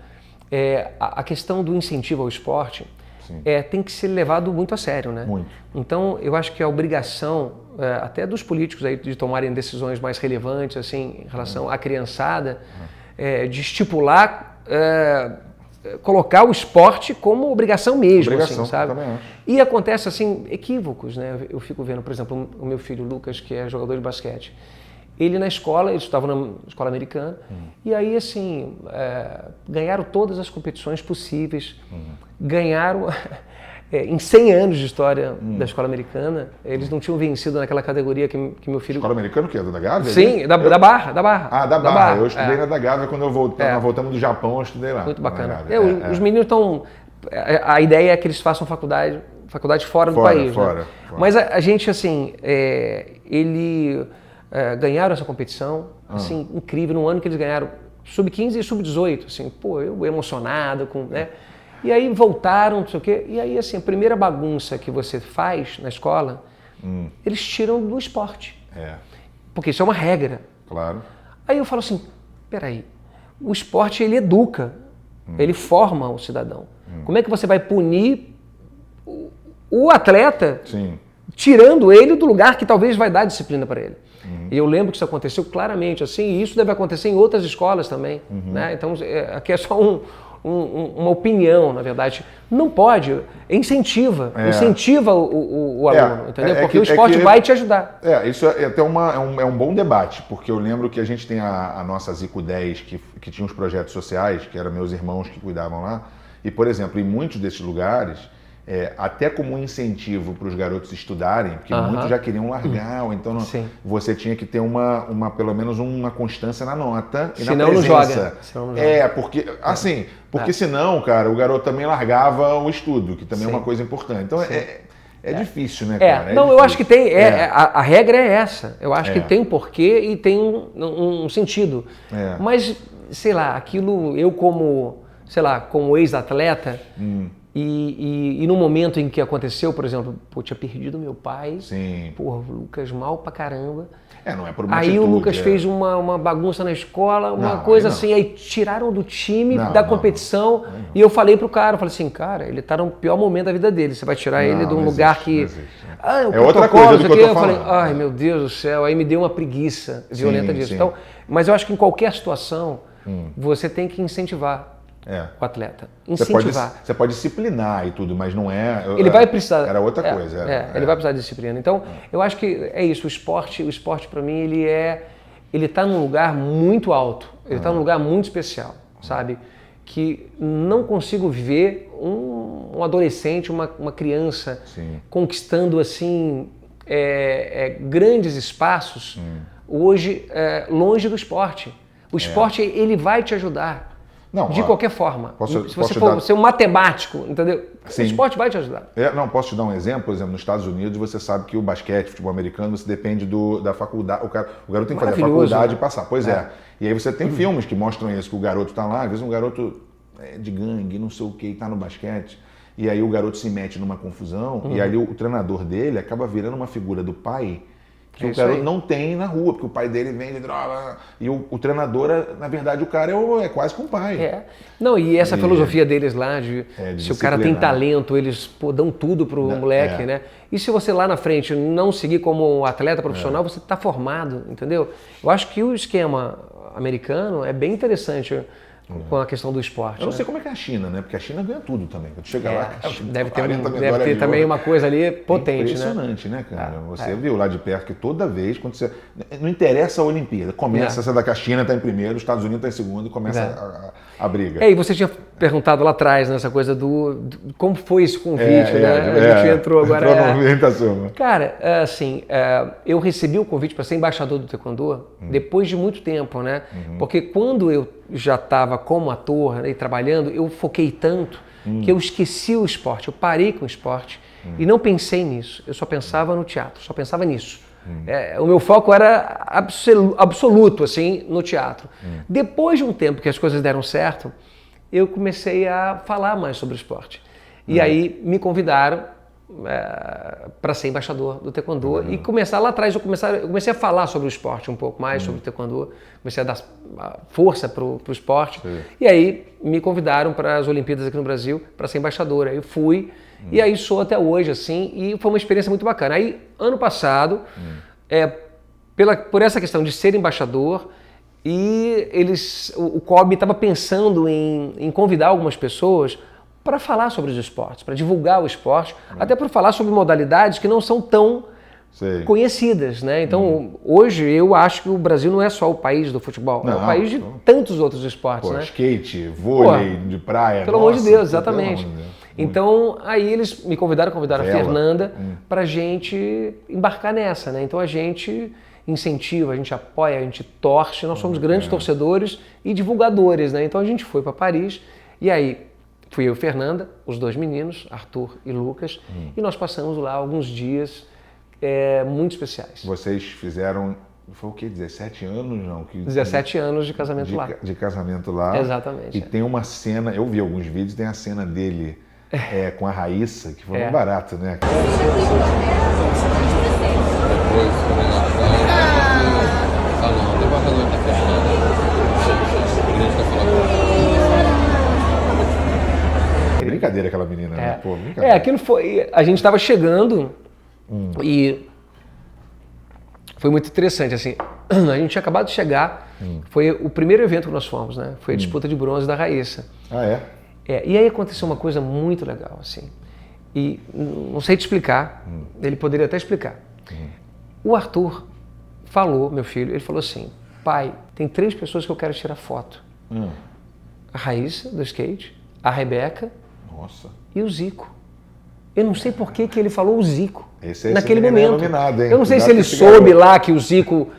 Speaker 2: A questão do incentivo ao esporte tem que ser levado muito a sério, né?
Speaker 1: Muito.
Speaker 2: Então, eu acho que a obrigação, até dos políticos aí, de tomarem decisões mais relevantes, assim, em relação à criançada, de estipular, colocar o esporte como obrigação mesmo, assim, sabe? E acontece, assim, equívocos, né? Eu fico vendo, por exemplo, o meu filho Lucas, que é jogador de basquete. ele na escola, ele estava na escola americana, e aí assim, ganharam todas as competições possíveis, ganharam, em 100 anos de história da escola americana, eles não tinham vencido naquela categoria que meu filho...
Speaker 1: Escola americana o quê? Da Gávea?
Speaker 2: Sim, da Barra.
Speaker 1: Ah, da Barra. Eu estudei na da Gávea quando nós voltamos do Japão, eu estudei lá.
Speaker 2: Muito bacana. Os meninos estão... A ideia é que eles façam faculdade fora do país. Fora. Mas a gente, assim, ganharam essa competição, assim, incrível, no ano que eles ganharam sub-15 e sub-18, assim, pô, eu emocionado, né? E aí voltaram, não sei o quê, e aí, assim, a primeira bagunça que você faz na escola, eles tiram do esporte. Porque isso é uma regra.
Speaker 1: Claro.
Speaker 2: Aí eu falo assim, peraí, o esporte, ele educa, ele forma o cidadão. Como é que você vai punir o atleta, tirando ele do lugar que talvez vai dar disciplina para ele? E eu lembro que isso aconteceu claramente, assim, e isso deve acontecer em outras escolas também, né? Então, aqui é só uma opinião, na verdade. Não pode, incentiva o aluno, entendeu? Porque o esporte vai te ajudar.
Speaker 1: Isso é até um bom debate, porque eu lembro que a gente tem a nossa Zico 10, que tinha uns projetos sociais, que eram meus irmãos que cuidavam lá, e, por exemplo, em muitos desses lugares, até como um incentivo para os garotos estudarem, porque muitos já queriam largar, ou então você tinha que ter pelo menos uma constância na nota e na presença.
Speaker 2: Senão não joga.
Speaker 1: Porque senão, cara, o garoto também largava o estudo, que também é uma coisa importante. Então é difícil, né, cara?
Speaker 2: Eu acho que tem, a regra é essa. Eu acho que tem um porquê e tem um sentido. Mas, sei lá, aquilo, eu como ex-atleta, e no momento em que aconteceu, por exemplo, tinha perdido meu pai, o Lucas mal pra caramba.
Speaker 1: Não é por uma
Speaker 2: Aí
Speaker 1: atitude,
Speaker 2: o Lucas fez uma bagunça na escola, coisa assim, aí tiraram do time, da competição, e eu falei pro cara, assim, cara, ele tá no pior momento da vida dele, você vai tirar ele de um lugar que...
Speaker 1: outra coisa do que eu tô falando.
Speaker 2: Falei, ai meu Deus do céu, aí me deu uma preguiça violenta disso. Então, mas eu acho que em qualquer situação, você tem que incentivar o atleta. Incentivar.
Speaker 1: Você pode disciplinar e tudo, mas não é...
Speaker 2: Ele vai precisar...
Speaker 1: Era outra coisa.
Speaker 2: Ele vai precisar de disciplina. Então, eu acho que é isso. O esporte para mim, ele tá num lugar muito alto. Ele tá num lugar muito especial, sabe? Que não consigo ver um adolescente, uma criança conquistando, assim, grandes espaços hoje longe do esporte. O esporte, ele vai te ajudar. De qualquer forma. Se você for ser um matemático, entendeu? O esporte vai te ajudar.
Speaker 1: Posso te dar um exemplo? Por exemplo, nos Estados Unidos, você sabe que o basquete, futebol americano, você depende da faculdade. O garoto tem que fazer a faculdade e passar. Pois é. E aí você tem filmes que mostram isso, que o garoto tá lá, às vezes um garoto de gangue, não sei o que, tá no basquete. E aí o garoto se mete numa confusão e ali o treinador dele acaba virando uma figura do pai que o garoto não tem na rua, porque o pai dele vende droga. E o treinador, na verdade, o cara é quase que um pai.
Speaker 2: Não, e essa filosofia deles lá, se o cara tem talento, eles dão tudo pro moleque, né? E se você lá na frente não seguir como atleta profissional, você tá formado, entendeu? Eu acho que o esquema americano é bem interessante com a questão do esporte.
Speaker 1: Eu não sei como é que é a China, né? Porque a China ganha tudo também. Quando chega lá, cara,
Speaker 2: deve ter também uma coisa ali potente,
Speaker 1: impressionante, né, cara? Você viu lá de perto que toda vez, quando você... Não interessa a Olimpíada. Começa essa da que a China está em primeiro, os Estados Unidos está em segundo e começa a briga.
Speaker 2: E você tinha perguntado lá atrás, nessa coisa do como foi esse convite, né? A gente entrou agora...
Speaker 1: Entrou no orientação.
Speaker 2: Cara, assim, eu recebi o convite para ser embaixador do Taekwondo depois de muito tempo, né? Porque quando eu já estava como ator, né, e trabalhando, eu foquei tanto que eu esqueci o esporte, eu parei com o esporte e não pensei nisso, eu só pensava no teatro, só pensava nisso. O meu foco era absoluto, assim, no teatro. Depois de um tempo que as coisas deram certo, eu comecei a falar mais sobre o esporte. E aí me convidaram para ser embaixador do Taekwondo e começar lá atrás, eu comecei a falar sobre o esporte um pouco mais, sobre o Taekwondo, comecei a dar força para o esporte. E aí me convidaram para as Olimpíadas aqui no Brasil para ser embaixador. Aí eu fui e aí sou até hoje, assim, e foi uma experiência muito bacana. Aí, ano passado, por essa questão de ser embaixador, e o COB estava pensando em convidar algumas pessoas para falar sobre os esportes, para divulgar o esporte, até para falar sobre modalidades que não são tão conhecidas, né? Então, hoje eu acho que o Brasil não é só o país do futebol, é o país de tantos outros esportes, né?
Speaker 1: Skate, vôlei, de praia.
Speaker 2: Pelo amor de Deus, exatamente. Então, aí eles me convidaram a Fernanda pra gente embarcar nessa, né? Então a gente incentiva, a gente apoia, a gente torce, nós somos grandes torcedores e divulgadores, né? Então a gente foi para Paris e aí fui eu e Fernanda, os 2 meninos, Arthur e Lucas, e nós passamos lá alguns dias muito especiais.
Speaker 1: Vocês fizeram, foi o quê? 17 anos, não?
Speaker 2: 17 anos de casamento lá.
Speaker 1: De casamento lá.
Speaker 2: Exatamente.
Speaker 1: E tem uma cena, eu vi alguns vídeos, tem a cena dele com a Raíssa, que foi muito barato, né? É brincadeira aquela menina, né? Pô, brincadeira.
Speaker 2: Aquilo foi. A gente estava chegando e foi muito interessante, assim. A gente tinha acabado de chegar, foi o primeiro evento que nós fomos, né? Foi a disputa de bronze da Raíssa.
Speaker 1: Ah, é?
Speaker 2: E aí aconteceu uma coisa muito legal, assim. E não sei te explicar, ele poderia até explicar. O Arthur falou, meu filho, ele falou assim: pai, tem 3 pessoas que eu quero tirar foto. A Raíssa, do skate, a Rebeca e o Zico. Eu não sei por que ele falou o Zico naquele momento.
Speaker 1: Iluminado, hein?
Speaker 2: Eu não sei se ele soube lá que o Zico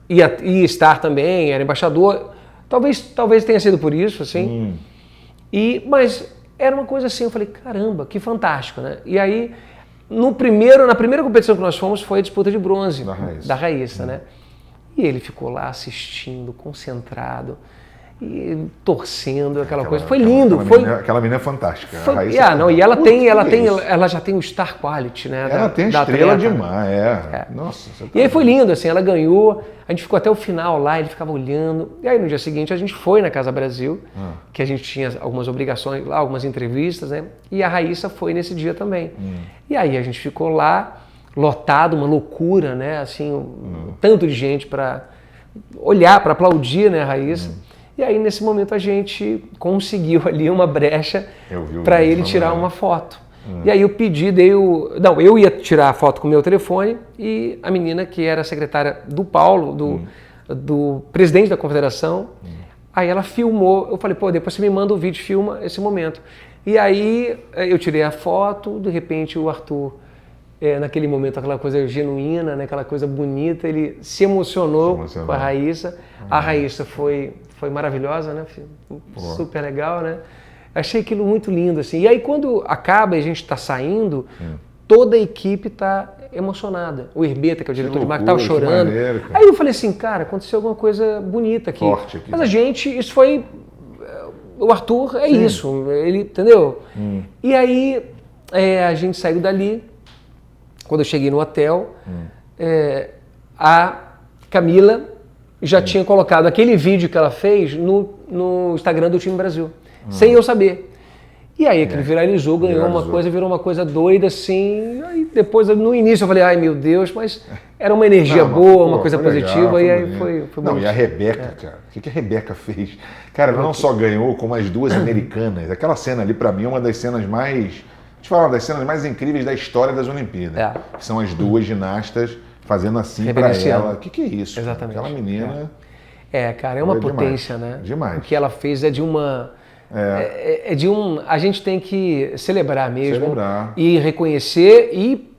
Speaker 2: ia estar também, era embaixador. Talvez tenha sido por isso, assim. Mas era uma coisa assim, eu falei, caramba, que fantástico, né? E aí, na primeira competição que nós fomos foi a disputa de bronze da Raíssa, né? E ele ficou lá assistindo, concentrado, e torcendo, aquela coisa. Foi lindo.
Speaker 1: Aquela menina é fantástica.
Speaker 2: A Raíssa ela já tem o Star Quality, né?
Speaker 1: Ela tem estrela demais, Nossa.
Speaker 2: E aí foi lindo, assim, ela ganhou, a gente ficou até o final lá, ele ficava olhando. E aí no dia seguinte a gente foi na Casa Brasil, que a gente tinha algumas obrigações lá, algumas entrevistas, né? E a Raíssa foi nesse dia também. E aí a gente ficou lá, lotado, uma loucura, né? Assim, tanto de gente para olhar, para aplaudir, né, a Raíssa. E aí, nesse momento, a gente conseguiu ali uma brecha para ele tirar uma foto. E aí eu pedi, eu ia tirar a foto com o meu telefone e a menina, que era a secretária do Paulo, do presidente da confederação, aí ela filmou. Eu falei, pô, depois você me manda o vídeo, filma esse momento. E aí eu tirei a foto, de repente o Arthur, naquele momento, aquela coisa genuína, né, aquela coisa bonita, ele se emocionou com a Raíssa. A Raíssa foi maravilhosa, né? Super legal, né? Achei aquilo muito lindo, assim. E aí, quando acaba e a gente está saindo, toda a equipe está emocionada. O Herbeta, que é o diretor de marketing, estava chorando. Maneiro, aí eu falei assim, cara, aconteceu alguma coisa bonita aqui.
Speaker 1: Forte aqui.
Speaker 2: Mas a gente, isso foi... O Arthur é isso, ele, entendeu? E aí, a gente saiu dali. Quando eu cheguei no hotel, a Camila já tinha colocado aquele vídeo que ela fez no Instagram do Time Brasil, sem eu saber. E aí aquilo viralizou, virou uma coisa doida, assim. Aí depois, no início, eu falei, ai meu Deus, mas era uma energia boa, uma coisa positiva, e aí foi
Speaker 1: Não, e a Rebeca, cara, o que a Rebeca fez? Cara, ela não só ganhou, como as 2 americanas. Aquela cena ali, pra mim, é uma das cenas mais... Deixa eu falar, uma das cenas mais incríveis da história das Olimpíadas. Que são as 2 ginastas fazendo assim pra ela. O que é isso?
Speaker 2: Exatamente.
Speaker 1: Aquela menina...
Speaker 2: cara, é uma potência, né?
Speaker 1: Demais.
Speaker 2: O que ela fez é de uma... A gente tem que celebrar mesmo. E reconhecer e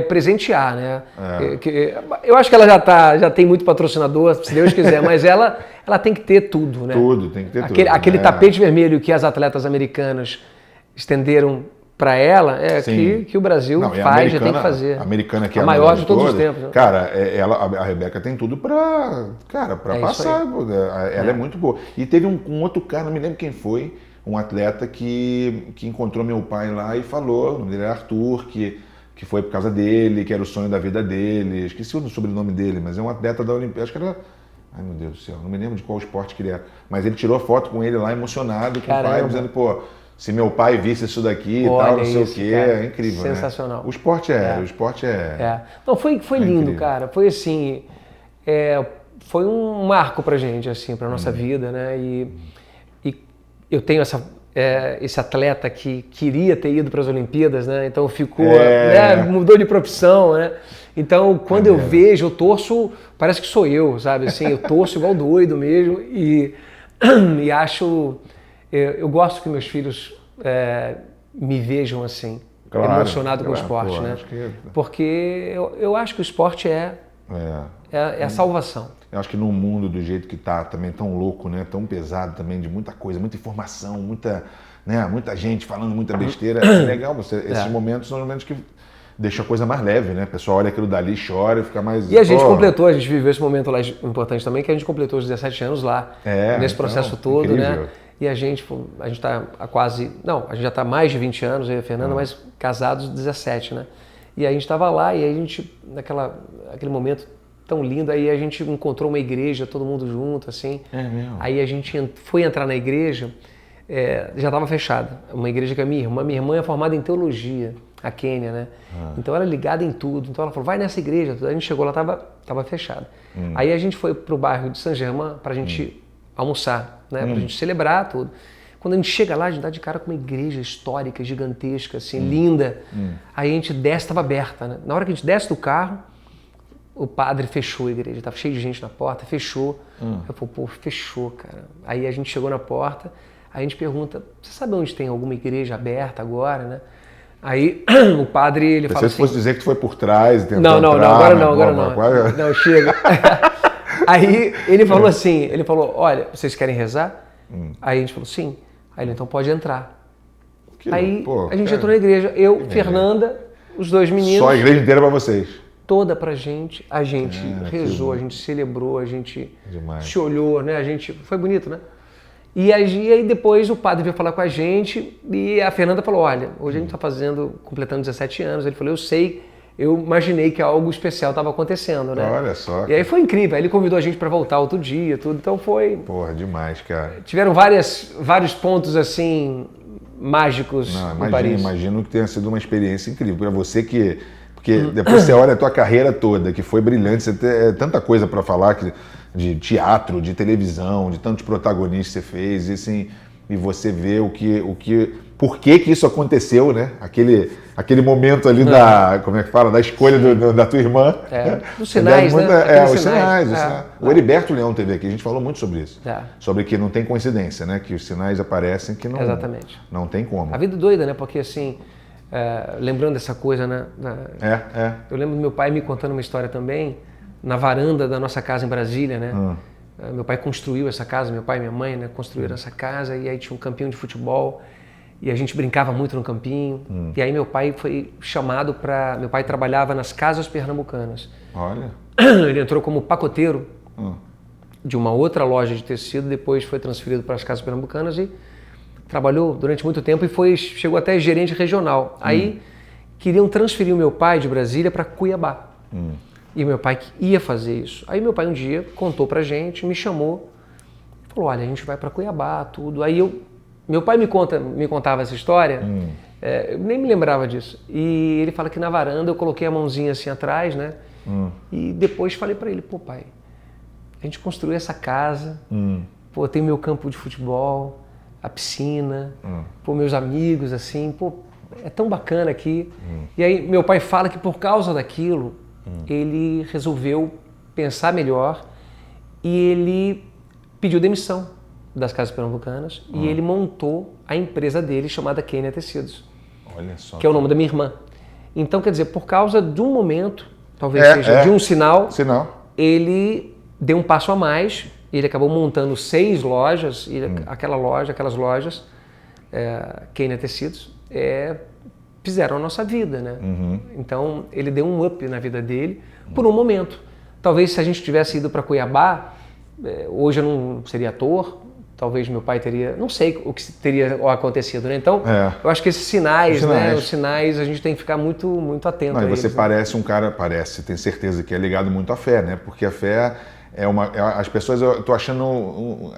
Speaker 2: presentear, né? Eu acho que ela já tem muito patrocinador, se Deus quiser, mas ela tem que ter tudo, né?
Speaker 1: Tem que ter tudo.
Speaker 2: Aquele tapete vermelho que as atletas americanas estenderam para ela, que o Brasil faz e tem que fazer.
Speaker 1: A americana, que é
Speaker 2: a maior de todos os tempos. Né?
Speaker 1: Cara, a Rebeca tem tudo para passar. Ela é muito boa. E teve um outro cara, não me lembro quem foi, um atleta que encontrou meu pai lá e falou, o nome dele era Arthur, que foi por causa dele, que era o sonho da vida dele. Esqueci o sobrenome dele, mas é um atleta da Olimpíada. Acho que era... Ai, meu Deus do céu, não me lembro de qual esporte que ele era. Mas ele tirou foto com ele lá, emocionado, com o pai, dizendo, pô... Se meu pai visse isso daqui e tal, não sei o quê, é incrível,
Speaker 2: sensacional.
Speaker 1: Né? O esporte
Speaker 2: Não, foi lindo, incrível. Cara. Foi assim, foi um marco pra gente, assim, pra nossa vida, né? E eu tenho esse atleta que queria ter ido para as Olimpíadas, né? Então ficou, mudou de profissão, né? Então, quando eu vejo, eu torço, parece que sou eu, sabe? Assim, eu torço igual doido mesmo e acho... Eu gosto que meus filhos me vejam assim, emocionado com o esporte, né? Porque eu acho que o esporte é a salvação.
Speaker 1: Eu acho que no mundo do jeito que tá, também tão louco, né? Tão pesado também, de muita coisa, muita informação, muita gente falando muita besteira, é legal esses momentos são os momentos que deixa a coisa mais leve, né? O pessoal olha aquilo dali, chora e fica mais...
Speaker 2: E a gente completou, a gente viveu esse momento lá importante também, que a gente completou os 17 anos lá, nesse processo todo, incrível, né? E a gente está há quase... Não, a gente já está há mais de 20 anos, eu e a Fernanda, mas casados 17, né? E a gente estava lá e a gente, naquele momento tão lindo, aí a gente encontrou uma igreja, todo mundo junto, assim.
Speaker 1: É mesmo?
Speaker 2: Aí a gente foi entrar na igreja, já estava fechada. Uma igreja que a minha irmã é formada em teologia, a Kênia, né? Então ela é ligada em tudo. Então ela falou, vai nessa igreja. A gente chegou lá, estava fechada. Aí a gente foi pro bairro de Saint-Germain para a gente almoçar, né? Pra gente celebrar tudo. Quando a gente chega lá, a gente dá de cara com uma igreja histórica, gigantesca, assim, linda. Aí a gente desce, estava aberta, né? Na hora que a gente desce do carro, o padre fechou a igreja, estava cheio de gente na porta, fechou. Eu falei, pô, fechou, cara. Aí a gente chegou na porta, aí a gente pergunta, você sabe onde tem alguma igreja aberta agora, né? Aí o padre, ele fala assim...
Speaker 1: Se fosse dizer que tu foi por trás e tentou
Speaker 2: Não,
Speaker 1: entrar,
Speaker 2: agora não. Não, chega. Aí ele falou assim, olha, vocês querem rezar? Aí a gente falou, sim. Aí ele, então pode entrar. Aí a gente entrou na igreja, eu, Fernanda, os dois meninos.
Speaker 1: Só a igreja inteira pra vocês?
Speaker 2: Toda pra gente, a gente rezou, a gente celebrou, a gente se olhou, né? Foi bonito, né? E aí depois o padre veio falar com a gente e a Fernanda falou, olha, hoje a gente está completando 17 anos. Ele falou, eu imaginei que algo especial estava acontecendo, né?
Speaker 1: Olha só.
Speaker 2: E aí foi incrível, aí ele convidou a gente para voltar outro dia, tudo, então foi...
Speaker 1: Porra, demais, cara.
Speaker 2: Tiveram vários pontos, assim, mágicos em Paris.
Speaker 1: Imagino que tenha sido uma experiência incrível para você porque depois você olha a tua carreira toda, que foi brilhante, você tem tanta coisa para falar de teatro, de televisão, de tantos protagonistas que você fez, e assim, e você vê por que isso aconteceu, né? Aquele momento ali como é que fala, da escolha da tua irmã.
Speaker 2: Os sinais, né?
Speaker 1: Os sinais. O Heriberto Leão teve aqui, a gente falou muito sobre isso. Sobre que não tem coincidência, né? Que os sinais aparecem que não tem como.
Speaker 2: A vida é doida, né? Porque assim, lembrando dessa coisa, né? Eu lembro do meu pai me contando uma história também, na varanda da nossa casa em Brasília, né? Meu pai construiu essa casa, meu pai e minha mãe, né, construíram essa casa, e aí tinha um campinho de futebol e a gente brincava muito no campinho. E aí meu pai foi chamado meu pai trabalhava nas Casas Pernambucanas.
Speaker 1: Olha.
Speaker 2: Ele entrou como pacoteiro de uma outra loja de tecido, depois foi transferido para as Casas Pernambucanas e trabalhou durante muito tempo e chegou até gerente regional. Aí queriam transferir o meu pai de Brasília para Cuiabá. E meu pai ia fazer isso. Aí meu pai um dia contou pra gente, me chamou, falou, olha, a gente vai para Cuiabá, tudo. Aí meu pai me contava essa história, eu nem me lembrava disso. E ele fala que na varanda eu coloquei a mãozinha assim atrás, né? E depois falei pra ele, pô pai, a gente construiu essa casa, pô, tem meu campo de futebol, a piscina, pô, meus amigos, assim, pô, é tão bacana aqui. E aí meu pai fala que por causa daquilo, ele resolveu pensar melhor e ele pediu demissão das Casas Pernambucanas e ele montou a empresa dele chamada Kênia Tecidos.
Speaker 1: Olha só.
Speaker 2: Que é o nome da minha irmã. Então, quer dizer, por causa de um momento, talvez seja de um sinal, ele deu um passo a mais, ele acabou montando 6 lojas, e aquelas lojas, Kênia Tecidos, fizeram a nossa vida, né? Então, ele deu um up na vida dele por um momento. Talvez se a gente tivesse ido para Cuiabá, hoje eu não seria ator, talvez meu pai teria... Não sei o que teria acontecido, né? Então, eu acho que esses sinais, né? Os sinais, a gente tem que ficar muito, muito atento a eles.
Speaker 1: Você parece um cara, tenho certeza que é ligado muito à fé, né? Porque a fé as pessoas, eu tô achando,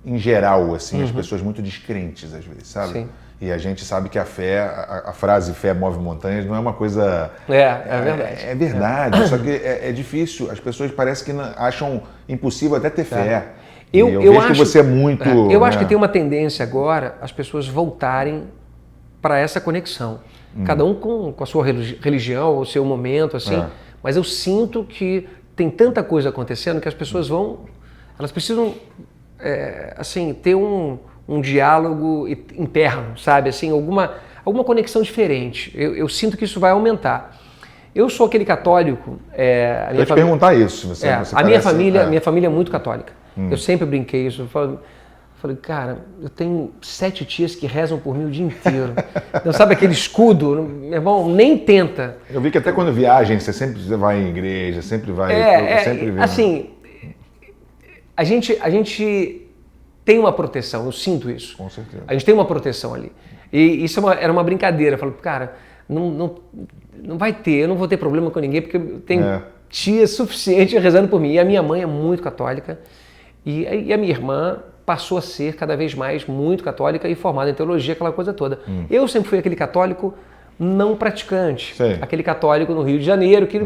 Speaker 1: em geral, assim, as pessoas muito descrentes às vezes, sabe? Sim. E a gente sabe que a fé, a frase fé move montanhas não é uma coisa...
Speaker 2: É verdade.
Speaker 1: É verdade, só que é difícil. As pessoas parecem que acham impossível até ter fé. Eu vejo que você é muito...
Speaker 2: Eu acho que tem uma tendência agora as pessoas voltarem para essa conexão. Cada um com a sua religião, o seu momento, assim. Mas eu sinto que tem tanta coisa acontecendo que as pessoas elas precisam, assim, ter um diálogo interno, sabe? Assim, alguma conexão diferente. Eu sinto que isso vai aumentar. Eu sou aquele católico...
Speaker 1: Eu ia te perguntar isso. Você
Speaker 2: minha família é muito católica. Eu sempre brinquei isso. Eu falei, cara, eu tenho 7 tias que rezam por mim o dia inteiro. Não sabe aquele escudo? Meu irmão, nem tenta.
Speaker 1: Eu vi que até quando viagem, você sempre vai em igreja, sempre vai...
Speaker 2: Assim, a gente tem uma proteção, eu sinto isso.
Speaker 1: Com certeza.
Speaker 2: A gente tem uma proteção ali. E isso era uma brincadeira. Eu falei, cara, não vai ter, eu não vou ter problema com ninguém, porque eu tenho tia suficiente rezando por mim. E a minha mãe é muito católica, e a minha irmã passou a ser cada vez mais muito católica e formada em teologia, aquela coisa toda. Eu sempre fui aquele católico não praticante, aquele católico no Rio de Janeiro, que,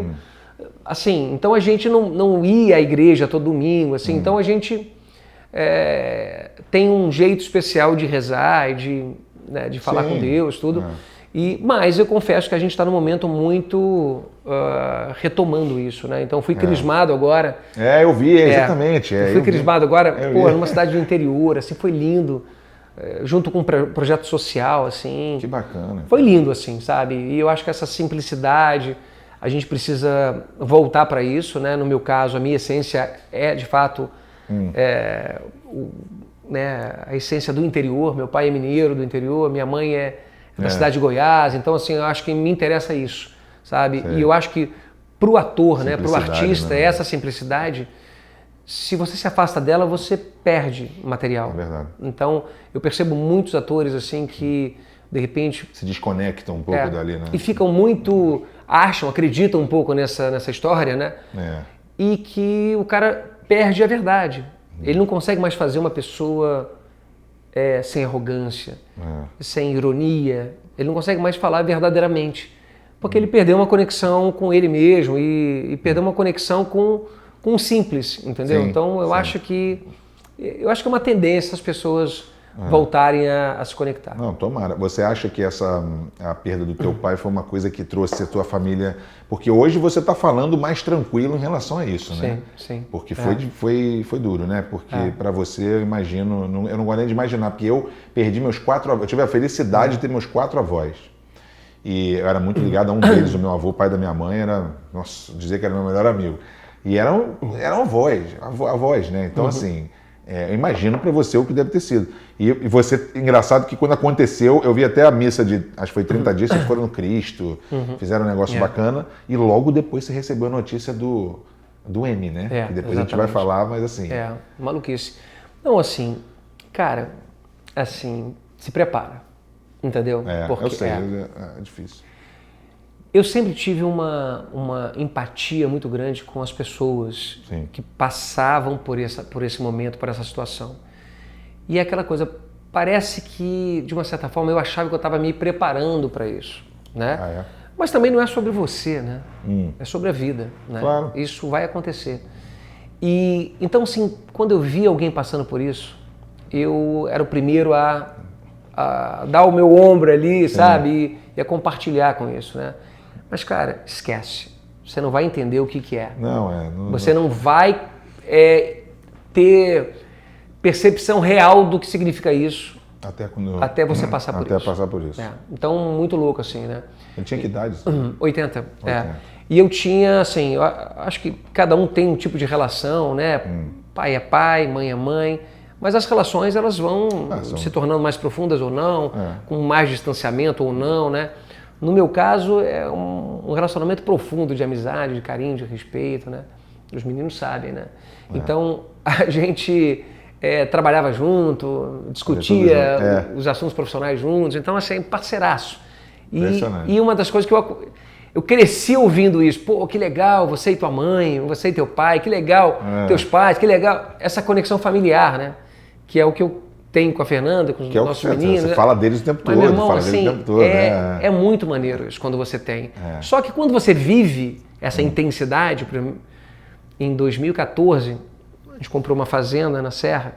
Speaker 2: assim, então a gente não ia à igreja todo domingo, assim, então a gente tem um jeito especial de rezar e de falar com Deus, tudo. Mas eu confesso que a gente está num momento muito retomando isso, né? Então fui crismado agora.
Speaker 1: Eu vi, exatamente.
Speaker 2: Eu fui crismado agora, numa cidade do interior, assim, foi lindo, junto com um projeto social, assim.
Speaker 1: Que bacana.
Speaker 2: Foi lindo, assim, sabe? E eu acho que essa simplicidade, a gente precisa voltar para isso, né? No meu caso, a minha essência é, de fato, a essência do interior. Meu pai é mineiro do interior, minha mãe é da cidade de Goiás, então assim, eu acho que me interessa isso, sabe? E eu acho que pro ator, né, pro artista, essa simplicidade, se você se afasta dela, você perde material.
Speaker 1: É verdade.
Speaker 2: Então, eu percebo muitos atores assim que, de repente...
Speaker 1: se desconectam um pouco dali, né?
Speaker 2: E ficam muito... acreditam um pouco nessa história, né? E que o cara perde a verdade. Ele não consegue mais fazer uma pessoa... sem arrogância, sem ironia, ele não consegue mais falar verdadeiramente, porque ele perdeu uma conexão com ele mesmo e perdeu uma conexão com o simples, entendeu? Então eu acho que é uma tendência as pessoas voltarem a se conectar.
Speaker 1: Não, tomara. Você acha que a perda do teu pai foi uma coisa que trouxe a tua família... Porque hoje você está falando mais tranquilo em relação a isso, né?
Speaker 2: Sim.
Speaker 1: Porque foi duro, né? Porque para você, eu imagino... eu não gosto nem de imaginar, porque eu perdi meus 4 avós. Eu tive a felicidade de ter meus 4 avós. E eu era muito ligado a um deles, o meu avô, pai da minha mãe, nossa, dizer que era meu melhor amigo. E eram avós, né? Então, assim... eu imagino para você o que deve ter sido. E você, engraçado que quando aconteceu, eu vi até a missa acho que foi 30 dias, vocês foram no Cristo, fizeram um negócio bacana, e logo depois você recebeu a notícia do M, né? Que depois a gente vai falar, mas assim...
Speaker 2: maluquice. Não, assim, cara, assim, se prepara, entendeu?
Speaker 1: Porque eu sei, é difícil.
Speaker 2: Eu sempre tive uma empatia muito grande com as pessoas que passavam por esse momento, por essa situação. E é aquela coisa, parece que, de uma certa forma, eu achava que eu estava me preparando para isso, né? Mas também não é sobre você, né? É sobre a vida, né?
Speaker 1: Claro.
Speaker 2: Isso vai acontecer. E, então, assim, quando eu via alguém passando por isso, eu era o primeiro a dar o meu ombro ali, sabe? E a compartilhar com isso, né? Mas, cara, esquece. Você não vai entender o que é. Você não vai ter percepção real do que significa isso até você passar por isso.
Speaker 1: Até passar por isso.
Speaker 2: Então, muito louco, assim, né?
Speaker 1: Ele tinha que idade?
Speaker 2: 80. E eu tinha, assim, eu acho que cada um tem um tipo de relação, né? Pai é pai, mãe é mãe. Mas as relações, elas vão se tornando mais profundas ou não, com mais distanciamento ou não, né? No meu caso, é um relacionamento profundo de amizade, de carinho, de respeito, né? Os meninos sabem, né? Então, a gente trabalhava junto, discutia os assuntos profissionais juntos. Então, assim, parceiraço. E uma das coisas que eu cresci ouvindo isso. Pô, que legal, você e tua mãe, você e teu pai, que legal, teus pais, que legal. Essa conexão familiar, né? Que é o que eu tenho com a Fernanda, com os nossos meninos.
Speaker 1: Você fala deles o tempo todo,
Speaker 2: meu irmão,
Speaker 1: fala
Speaker 2: assim,
Speaker 1: deles o tempo todo.
Speaker 2: É muito maneiro isso quando você tem. Só que quando você vive essa intensidade, em 2014, a gente comprou uma fazenda na Serra,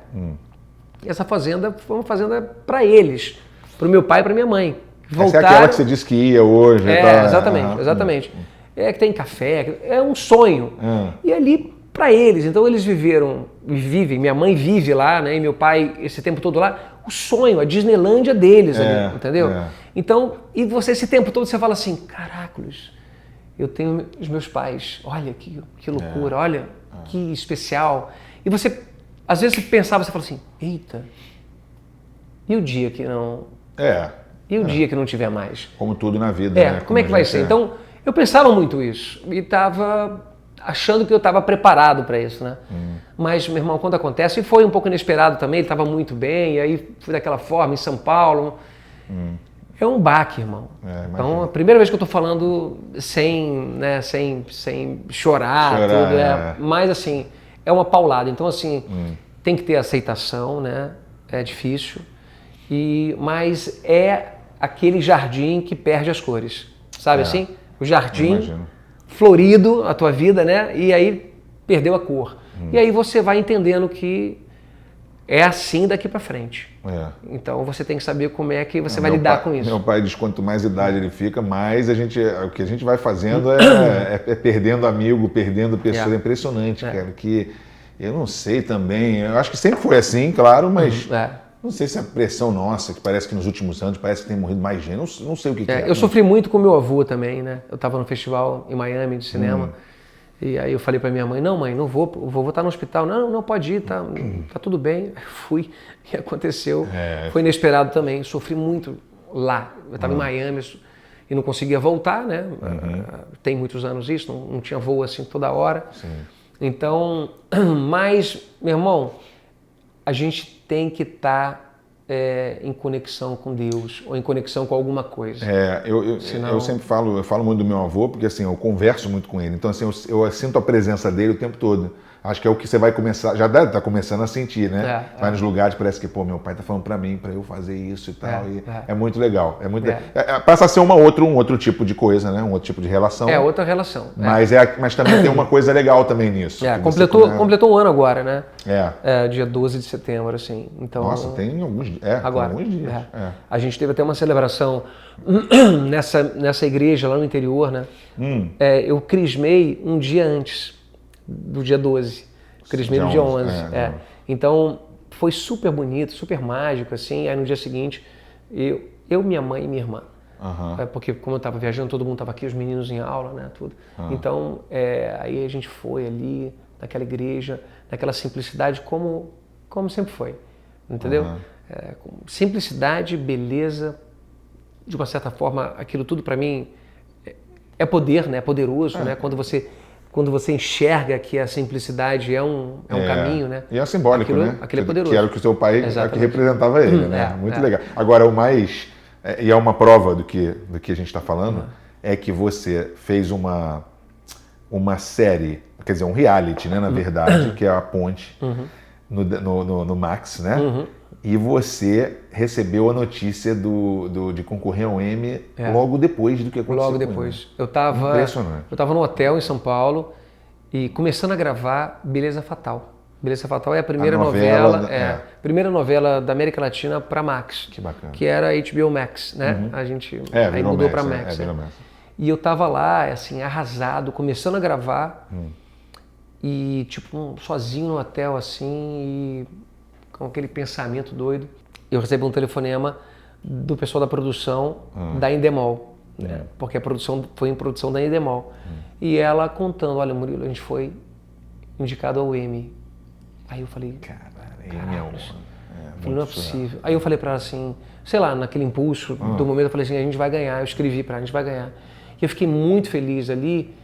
Speaker 2: e essa fazenda foi uma fazenda para eles, para o meu pai e para minha mãe.
Speaker 1: Essa é aquela que você disse que ia hoje.
Speaker 2: Exatamente. que tem café, é um sonho. E ali, para eles, então eles vivem, minha mãe vive lá, né, e meu pai esse tempo todo lá, o sonho, a Disneylândia deles ali, entendeu? Então, e você esse tempo todo você fala assim, caracoles, eu tenho os meus pais, olha que loucura, olha que especial. E você, às vezes você pensava, você fala assim, eita, e o dia que não... E o dia que não tiver mais?
Speaker 1: Como tudo na vida, né?
Speaker 2: Como é que vai ser? Então, eu pensava muito isso e estava achando que eu estava preparado para isso, né? Mas, meu irmão, quando acontece, e foi um pouco inesperado também, ele estava muito bem, e aí fui daquela forma, em São Paulo. É um baque, irmão. Então, a primeira vez que eu estou falando sem chorar, tudo, mas assim, é uma paulada. Então, assim, tem que ter aceitação, né? É difícil, mas é aquele jardim que perde as cores, sabe assim? O jardim florido, a tua vida, né? E aí perdeu a cor. E aí você vai entendendo que é assim daqui para frente. Então você tem que saber como é que você vai lidar com isso.
Speaker 1: Meu pai diz que quanto mais idade ele fica, mais o que a gente vai fazendo é perdendo amigo, perdendo pessoas. É impressionante, cara, que eu não sei também, eu acho que sempre foi assim, claro, mas... Não sei se é a pressão nossa, que parece que nos últimos anos parece que tem morrido mais gente, não sei o que é.
Speaker 2: Eu sofri muito com meu avô também, né? Eu estava no festival em Miami de cinema, e aí eu falei para minha mãe, não mãe, não vou, o vovô tá no hospital. Não, pode ir, tá tudo bem. Eu fui, e aconteceu, foi inesperado também, sofri muito lá. Eu estava em Miami e não conseguia voltar, né? Tem muitos anos isso, não tinha voo assim toda hora. Então, mas, meu irmão, a gente tem que estar em conexão com Deus ou em conexão com alguma coisa.
Speaker 1: Eu sempre falo muito do meu avô, porque assim, eu converso muito com ele. Então assim, eu sinto a presença dele o tempo todo. Acho que é o que você vai começar, já deve estar começando a sentir, né? Vai nos lugares, parece que, meu pai tá falando para mim, para eu fazer isso e tal. É muito legal. Passa a ser um outro tipo de coisa, né? Um outro tipo de relação.
Speaker 2: Outra relação.
Speaker 1: Mas também tem uma coisa legal também nisso.
Speaker 2: Completou um ano agora, né? Dia 12 de setembro, assim. Então,
Speaker 1: nossa, tem alguns dias. Alguns dias.
Speaker 2: A gente teve até uma celebração nessa igreja lá no interior, né? Eu crismei um dia antes do dia 12, crismei no dia 11. Então foi super bonito, super mágico, assim. Aí no dia seguinte, eu minha mãe e minha irmã. Porque como eu estava viajando, todo mundo estava aqui, os meninos em aula, né, tudo. Então, aí a gente foi ali, naquela igreja, naquela simplicidade, como sempre foi, entendeu? Simplicidade, beleza, de uma certa forma, aquilo tudo para mim é poder, né, é poderoso, né, quando você enxerga que a simplicidade é um caminho, né?
Speaker 1: E é simbólico, né?
Speaker 2: Aquilo é poderoso.
Speaker 1: Que era o que o seu pai que representava ele, né? Muito legal. Agora, o mais... e é uma prova do que a gente está falando, é que você fez uma série, quer dizer, um reality, né? Na verdade, que é a Ponte, no Max, né? E você recebeu a notícia de concorrer ao Emmy logo depois do que aconteceu.
Speaker 2: Logo depois. Eu estava no hotel em São Paulo e começando a gravar Beleza Fatal. Beleza Fatal é a primeira primeira novela da América Latina para Max.
Speaker 1: Que bacana.
Speaker 2: Que era HBO Max, né? A gente aí mudou para Max. E eu estava lá, assim, arrasado, começando a gravar e tipo sozinho no hotel, assim, e com aquele pensamento doido, eu recebi um telefonema do pessoal da produção da Endemol, né? Porque a produção foi em produção da Endemol. E ela contando, olha, Murilo, a gente foi indicado ao Emmy. Aí eu falei, não é possível. Aí eu falei para ela assim, sei lá, naquele impulso do momento, eu falei assim, a gente vai ganhar, eu escrevi para ela, a gente vai ganhar. E eu fiquei muito feliz ali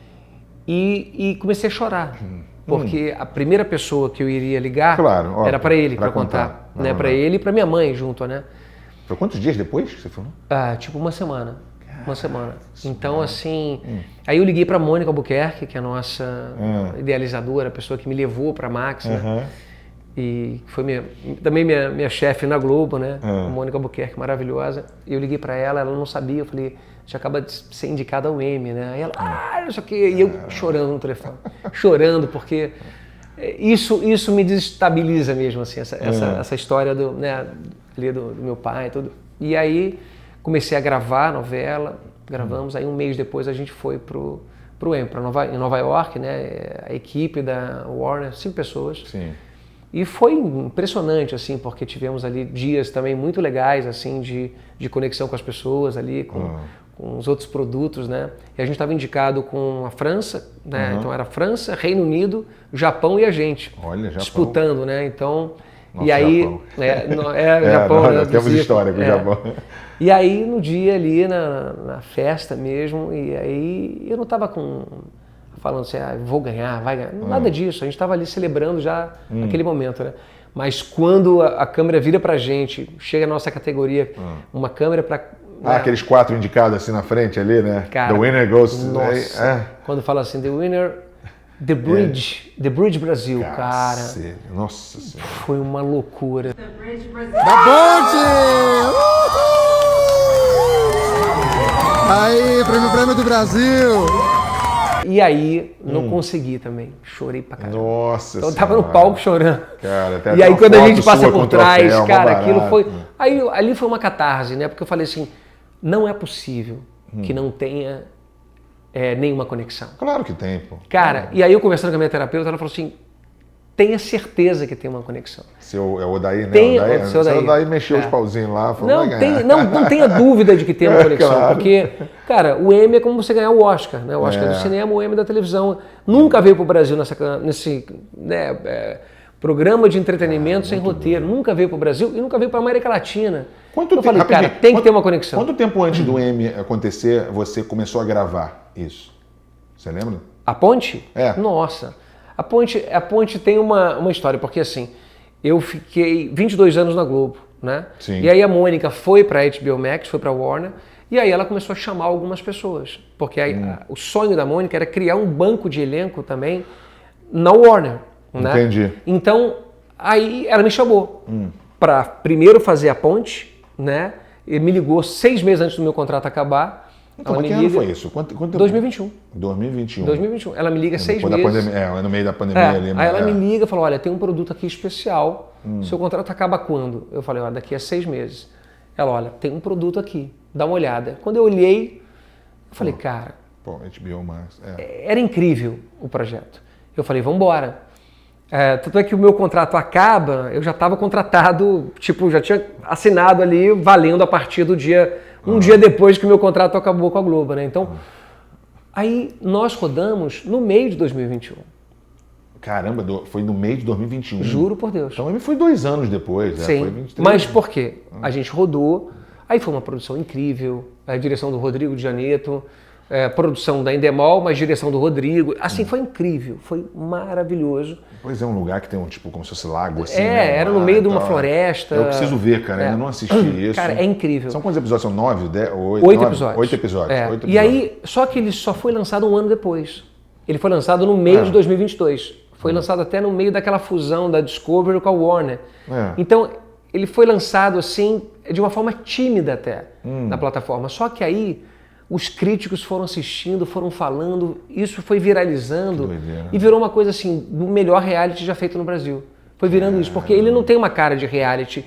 Speaker 2: e comecei a chorar. Porque a primeira pessoa que eu iria ligar era para ele, para contar. Né? Para ele e para minha mãe junto, né?
Speaker 1: Foi quantos dias depois que você falou?
Speaker 2: Tipo uma semana. Uma semana. Então, assim... Aí eu liguei para a Mônica Albuquerque, que é a nossa idealizadora, a pessoa que me levou para a Max, né? E foi também minha chefe na Globo, né? A Mônica Albuquerque, maravilhosa. E eu liguei para ela não sabia, eu falei... Já acaba de ser indicada ao Emmy, né? Aí ela, não sei o quê, e eu chorando no telefone, chorando, porque isso me desestabiliza mesmo, assim, essa história do meu pai e tudo. E aí comecei a gravar a novela, gravamos, aí um mês depois a gente foi pro em Nova York, né? A equipe da Warner, 5 pessoas.
Speaker 1: Sim.
Speaker 2: E foi impressionante, assim, porque tivemos ali dias também muito legais, assim, de conexão com as pessoas ali, com os outros produtos, né? E a gente estava indicado com a França, né? Então era França, Reino Unido, Japão e a gente.
Speaker 1: Olha, Japão.
Speaker 2: Disputando, né? Então...
Speaker 1: Nossa,
Speaker 2: e aí...
Speaker 1: Japão.
Speaker 2: Japão, né?
Speaker 1: Temos história com o Japão.
Speaker 2: E aí, no dia ali, na festa mesmo, e aí eu não estava falando assim, vou ganhar, vai ganhar. Nada disso, a gente estava ali celebrando já naquele momento, né? Mas quando a câmera vira pra gente, chega a nossa categoria, uma câmera pra...
Speaker 1: Né? Aqueles 4 indicados assim na frente ali, né?
Speaker 2: Cara,
Speaker 1: The winner goes...
Speaker 2: Nossa, quando fala assim, the winner... The Bridge Brasil, cara.
Speaker 1: Nossa Senhora.
Speaker 2: Foi uma loucura.
Speaker 5: The Bridge Brasil. Da ponte! Aí, prêmio do Brasil!
Speaker 2: E aí, não consegui também. Chorei pra caramba.
Speaker 1: Nossa
Speaker 2: Então eu tava no palco chorando.
Speaker 1: Cara,
Speaker 2: e aí quando a gente passa por trás, cara, aquilo foi... Aí ali foi uma catarse, né? Porque eu falei assim, não é possível que não tenha nenhuma conexão.
Speaker 1: Claro que tem, pô.
Speaker 2: Cara, e aí eu conversando com a minha terapeuta, ela falou assim, tenha certeza que tem uma conexão.
Speaker 1: É o Odaí, né?
Speaker 2: Seu
Speaker 1: Odaí mexeu os pauzinhos lá, falou,
Speaker 2: não tenha dúvida de que tem uma conexão, claro. Porque, cara, o Emmy é como você ganhar o Oscar, né? O Oscar do cinema, o Emmy da televisão. Nunca veio pro Brasil nesse programa de entretenimento sem roteiro. Bom. Nunca veio pro Brasil e nunca veio pra América Latina. Eu falei, cara, tem que ter uma conexão.
Speaker 1: Quanto tempo antes do Emmy acontecer, você começou a gravar isso? Você lembra?
Speaker 2: A Ponte?
Speaker 1: É.
Speaker 2: Nossa. A Ponte tem uma história, porque assim, eu fiquei 22 anos na Globo, né?
Speaker 1: Sim.
Speaker 2: E aí a Mônica foi pra HBO Max, foi pra Warner, e aí ela começou a chamar algumas pessoas. Porque o sonho da Mônica era criar um banco de elenco também na Warner, né?
Speaker 1: Entendi.
Speaker 2: Então, aí ela me chamou pra primeiro fazer a Ponte, né? E me ligou 6 meses antes do meu contrato acabar.
Speaker 1: Então, que ano foi isso? Quanto
Speaker 2: 2021.
Speaker 1: 2021.
Speaker 2: 2021. Ela me liga 6 meses.
Speaker 1: Pandemia, no meio da pandemia ali.
Speaker 2: Aí ela me liga e falou, olha, tem um produto aqui especial, seu contrato acaba quando? Eu falei, olha, daqui a 6 meses. Ela, olha, tem um produto aqui, dá uma olhada. Quando eu olhei, eu falei, cara...
Speaker 1: Pô, HBO Max.
Speaker 2: Era incrível o projeto. Eu falei, vamos embora. Tanto é que o meu contrato acaba, eu já estava contratado, tipo, já tinha assinado ali, valendo a partir do dia... Um dia depois que o meu contrato acabou com a Globo, né? Então, aí nós rodamos no meio de 2021.
Speaker 1: Caramba, foi no meio de 2021.
Speaker 2: Juro por Deus.
Speaker 1: Então foi 2 anos depois.
Speaker 2: Sim,
Speaker 1: foi 23.
Speaker 2: Mas por quê? A gente rodou, aí foi uma produção incrível, a direção do Rodrigo de Janeto, produção da Endemol, mas direção do Rodrigo. Assim, foi incrível, foi maravilhoso.
Speaker 1: Pois é, um lugar que tem tipo como se fosse lago, assim. Né?
Speaker 2: Era no meio de uma floresta.
Speaker 1: Eu preciso ver, cara, ainda não assisti isso.
Speaker 2: Cara, é incrível.
Speaker 1: São quantos episódios? São 9, 10, 8?
Speaker 2: 8 episódios.
Speaker 1: 8 episódios. 8 episódios.
Speaker 2: E aí, só que ele só foi lançado um ano depois. Ele foi lançado no meio de 2022. Foi lançado até no meio daquela fusão da Discovery com a Warner. Então, ele foi lançado assim, de uma forma tímida até, na plataforma. Só que aí... Os críticos foram assistindo, foram falando, isso foi viralizando e virou uma coisa assim, do melhor reality já feito no Brasil. Foi virando isso, porque ele não tem uma cara de reality.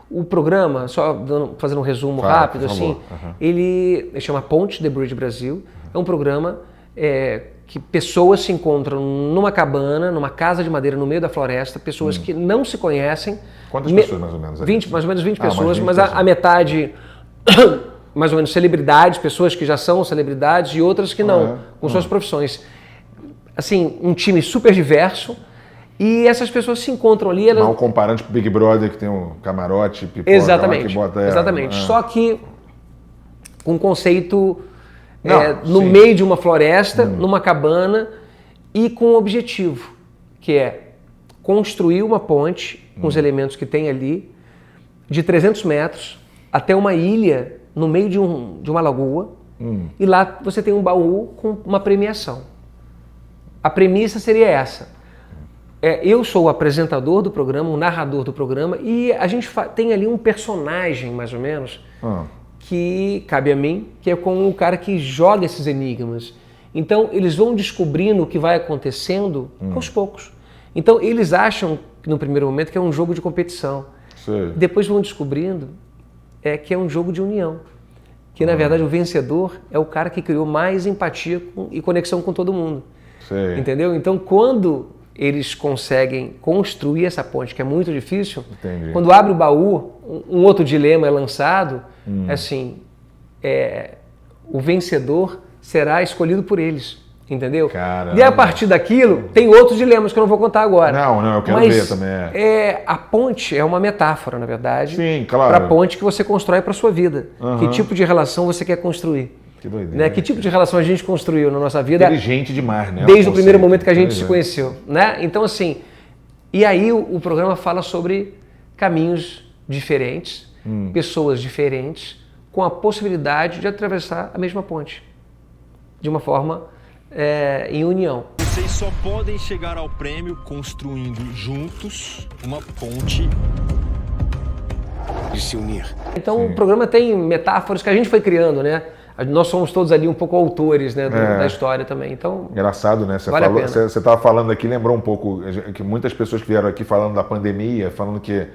Speaker 2: O programa, só fazendo um resumo rápido, assim, ele chama Ponte, The Bridge Brasil. É um programa que pessoas se encontram numa cabana, numa casa de madeira no meio da floresta, pessoas que não se conhecem.
Speaker 1: Quantas pessoas mais ou menos?
Speaker 2: Mais ou menos 20 pessoas, mas a metade... mais ou menos celebridades, pessoas que já são celebridades e outras que não, com suas profissões. Assim, um time super diverso e essas pessoas se encontram ali...
Speaker 1: Mal comparando com o Big Brother, que tem um camarote, pipoca...
Speaker 2: Exatamente,
Speaker 1: que bota,
Speaker 2: exatamente. Só que com um conceito no meio de uma floresta, numa cabana e com um objetivo, que é construir uma ponte com os elementos que tem ali, de 300 metros, até uma ilha no meio de uma lagoa, e lá você tem um baú com uma premiação. A premissa seria essa. Eu sou o apresentador do programa, o narrador do programa, e a gente tem ali um personagem, mais ou menos, que cabe a mim, que é como o cara que joga esses enigmas. Então, eles vão descobrindo o que vai acontecendo aos poucos. Então, eles acham, no primeiro momento, que é um jogo de competição.
Speaker 1: Sei.
Speaker 2: Depois vão descobrindo que é um jogo de união. que na verdade o vencedor é o cara que criou mais empatia e conexão com todo mundo.
Speaker 1: Sei.
Speaker 2: Entendeu? Então quando eles conseguem construir essa ponte, que é muito difícil,
Speaker 1: Entendi.
Speaker 2: quando abre o baú, um outro dilema é lançado, assim, o vencedor será escolhido por eles, entendeu?
Speaker 1: Caramba.
Speaker 2: E a partir daquilo, tem outros dilemas que eu não vou contar agora.
Speaker 1: Não, eu quero ver também.
Speaker 2: A ponte é uma metáfora, na verdade,
Speaker 1: Sim, claro.
Speaker 2: para a ponte que você constrói para a sua vida. Que tipo de relação você quer construir?
Speaker 1: Que doideira.
Speaker 2: Né? Que tipo de relação a gente construiu na nossa vida?
Speaker 1: Inteligente demais, né?
Speaker 2: Desde o primeiro momento que a gente se conheceu, né? Então, assim, e aí o programa fala sobre caminhos diferentes, pessoas diferentes, com a possibilidade de atravessar a mesma ponte, de uma forma em união.
Speaker 6: Vocês só podem chegar ao prêmio construindo juntos uma ponte de se unir.
Speaker 2: Então, o programa tem metáforas que a gente foi criando, né? Nós somos todos ali um pouco autores, né, da história também. Então,
Speaker 1: engraçado, né? Você estava falando aqui, lembrou um pouco que muitas pessoas que vieram aqui falando da pandemia, falando que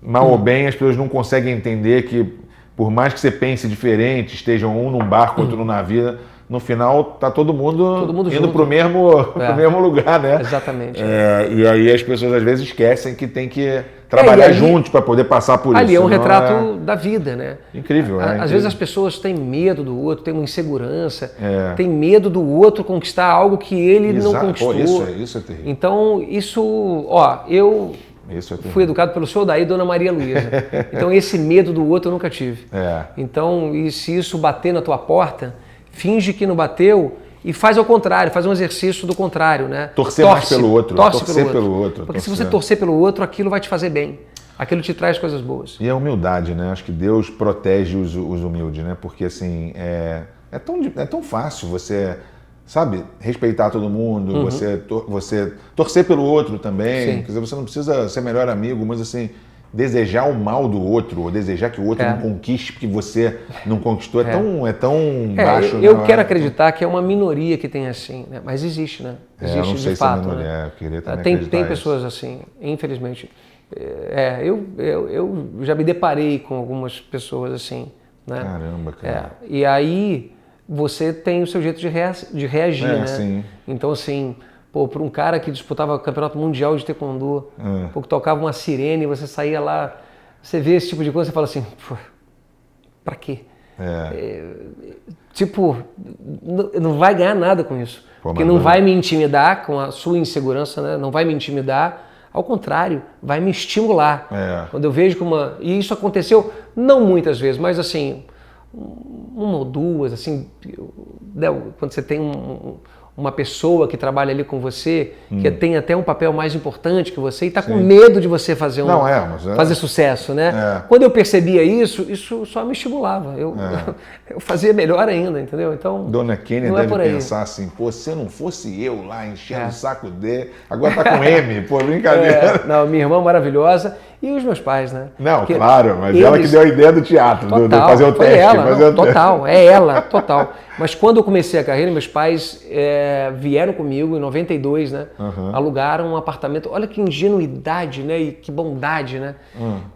Speaker 1: mal ou bem as pessoas não conseguem entender que por mais que você pense diferente, estejam um num barco, outro num navio, no final tá todo mundo indo para o mesmo lugar, né?
Speaker 2: Exatamente.
Speaker 1: E aí as pessoas às vezes esquecem que tem que trabalhar juntos para poder passar por isso.
Speaker 2: Ali é um retrato da vida, né?
Speaker 1: Incrível,
Speaker 2: Às vezes as pessoas têm medo do outro, têm uma insegurança, têm medo do outro conquistar algo que ele não conquistou.
Speaker 1: Isso é terrível.
Speaker 2: Então, eu fui educado pelo senhor Daí e Dona Maria Luísa. Então, esse medo do outro eu nunca tive. Então, e se isso bater na tua porta, finge que não bateu e faz ao contrário, faz um exercício do contrário, né?
Speaker 1: Torcer mais pelo outro. Torcer pelo outro.
Speaker 2: Porque se você torcer pelo outro, aquilo vai te fazer bem. Aquilo te traz coisas boas.
Speaker 1: E a humildade, né? Acho que Deus protege os humildes, né? Porque, assim, é tão fácil você, sabe, respeitar todo mundo, você torcer pelo outro também. Quer dizer, você não precisa ser melhor amigo, mas, assim, desejar o mal do outro, ou desejar que o outro não conquiste porque você não conquistou, é tão baixo.
Speaker 2: Eu quero acreditar que é uma minoria que tem assim, né? Mas existe, né? Existe
Speaker 1: não sei
Speaker 2: de fato.
Speaker 1: Se é minoria,
Speaker 2: né?
Speaker 1: Eu queria também
Speaker 2: tem pessoas assim, infelizmente. Eu já me deparei com algumas pessoas assim, né?
Speaker 1: Caramba, cara.
Speaker 2: E aí você tem o seu jeito de reagir, né?
Speaker 1: Sim.
Speaker 2: Então, assim, para um cara que disputava o campeonato mundial de taekwondo, que tocava uma sirene, você saía lá, você vê esse tipo de coisa, você fala assim, pra quê? Não vai ganhar nada com isso. Porque não vai me intimidar com a sua insegurança, né? Não vai me intimidar. Ao contrário, vai me estimular. Quando eu vejo que E isso aconteceu, não muitas vezes, mas assim, uma ou duas, assim, quando você tem uma pessoa que trabalha ali com você, que tem até um papel mais importante que você e está com medo de você fazer fazer sucesso, né? Quando eu percebia isso só me estimulava. Eu fazia melhor ainda, entendeu? Então,
Speaker 1: Dona Kênia deve pensar assim, se não fosse eu lá enchendo o saco dele, agora tá com M, brincadeira.
Speaker 2: Não, minha irmã maravilhosa e os meus pais, né?
Speaker 1: Não, porque claro, mas ela que deu a ideia do teatro, de fazer o teste.
Speaker 2: Total. Mas quando eu comecei a carreira, meus pais vieram comigo em 92, né? Alugaram um apartamento. Olha que ingenuidade, né? E que bondade, né?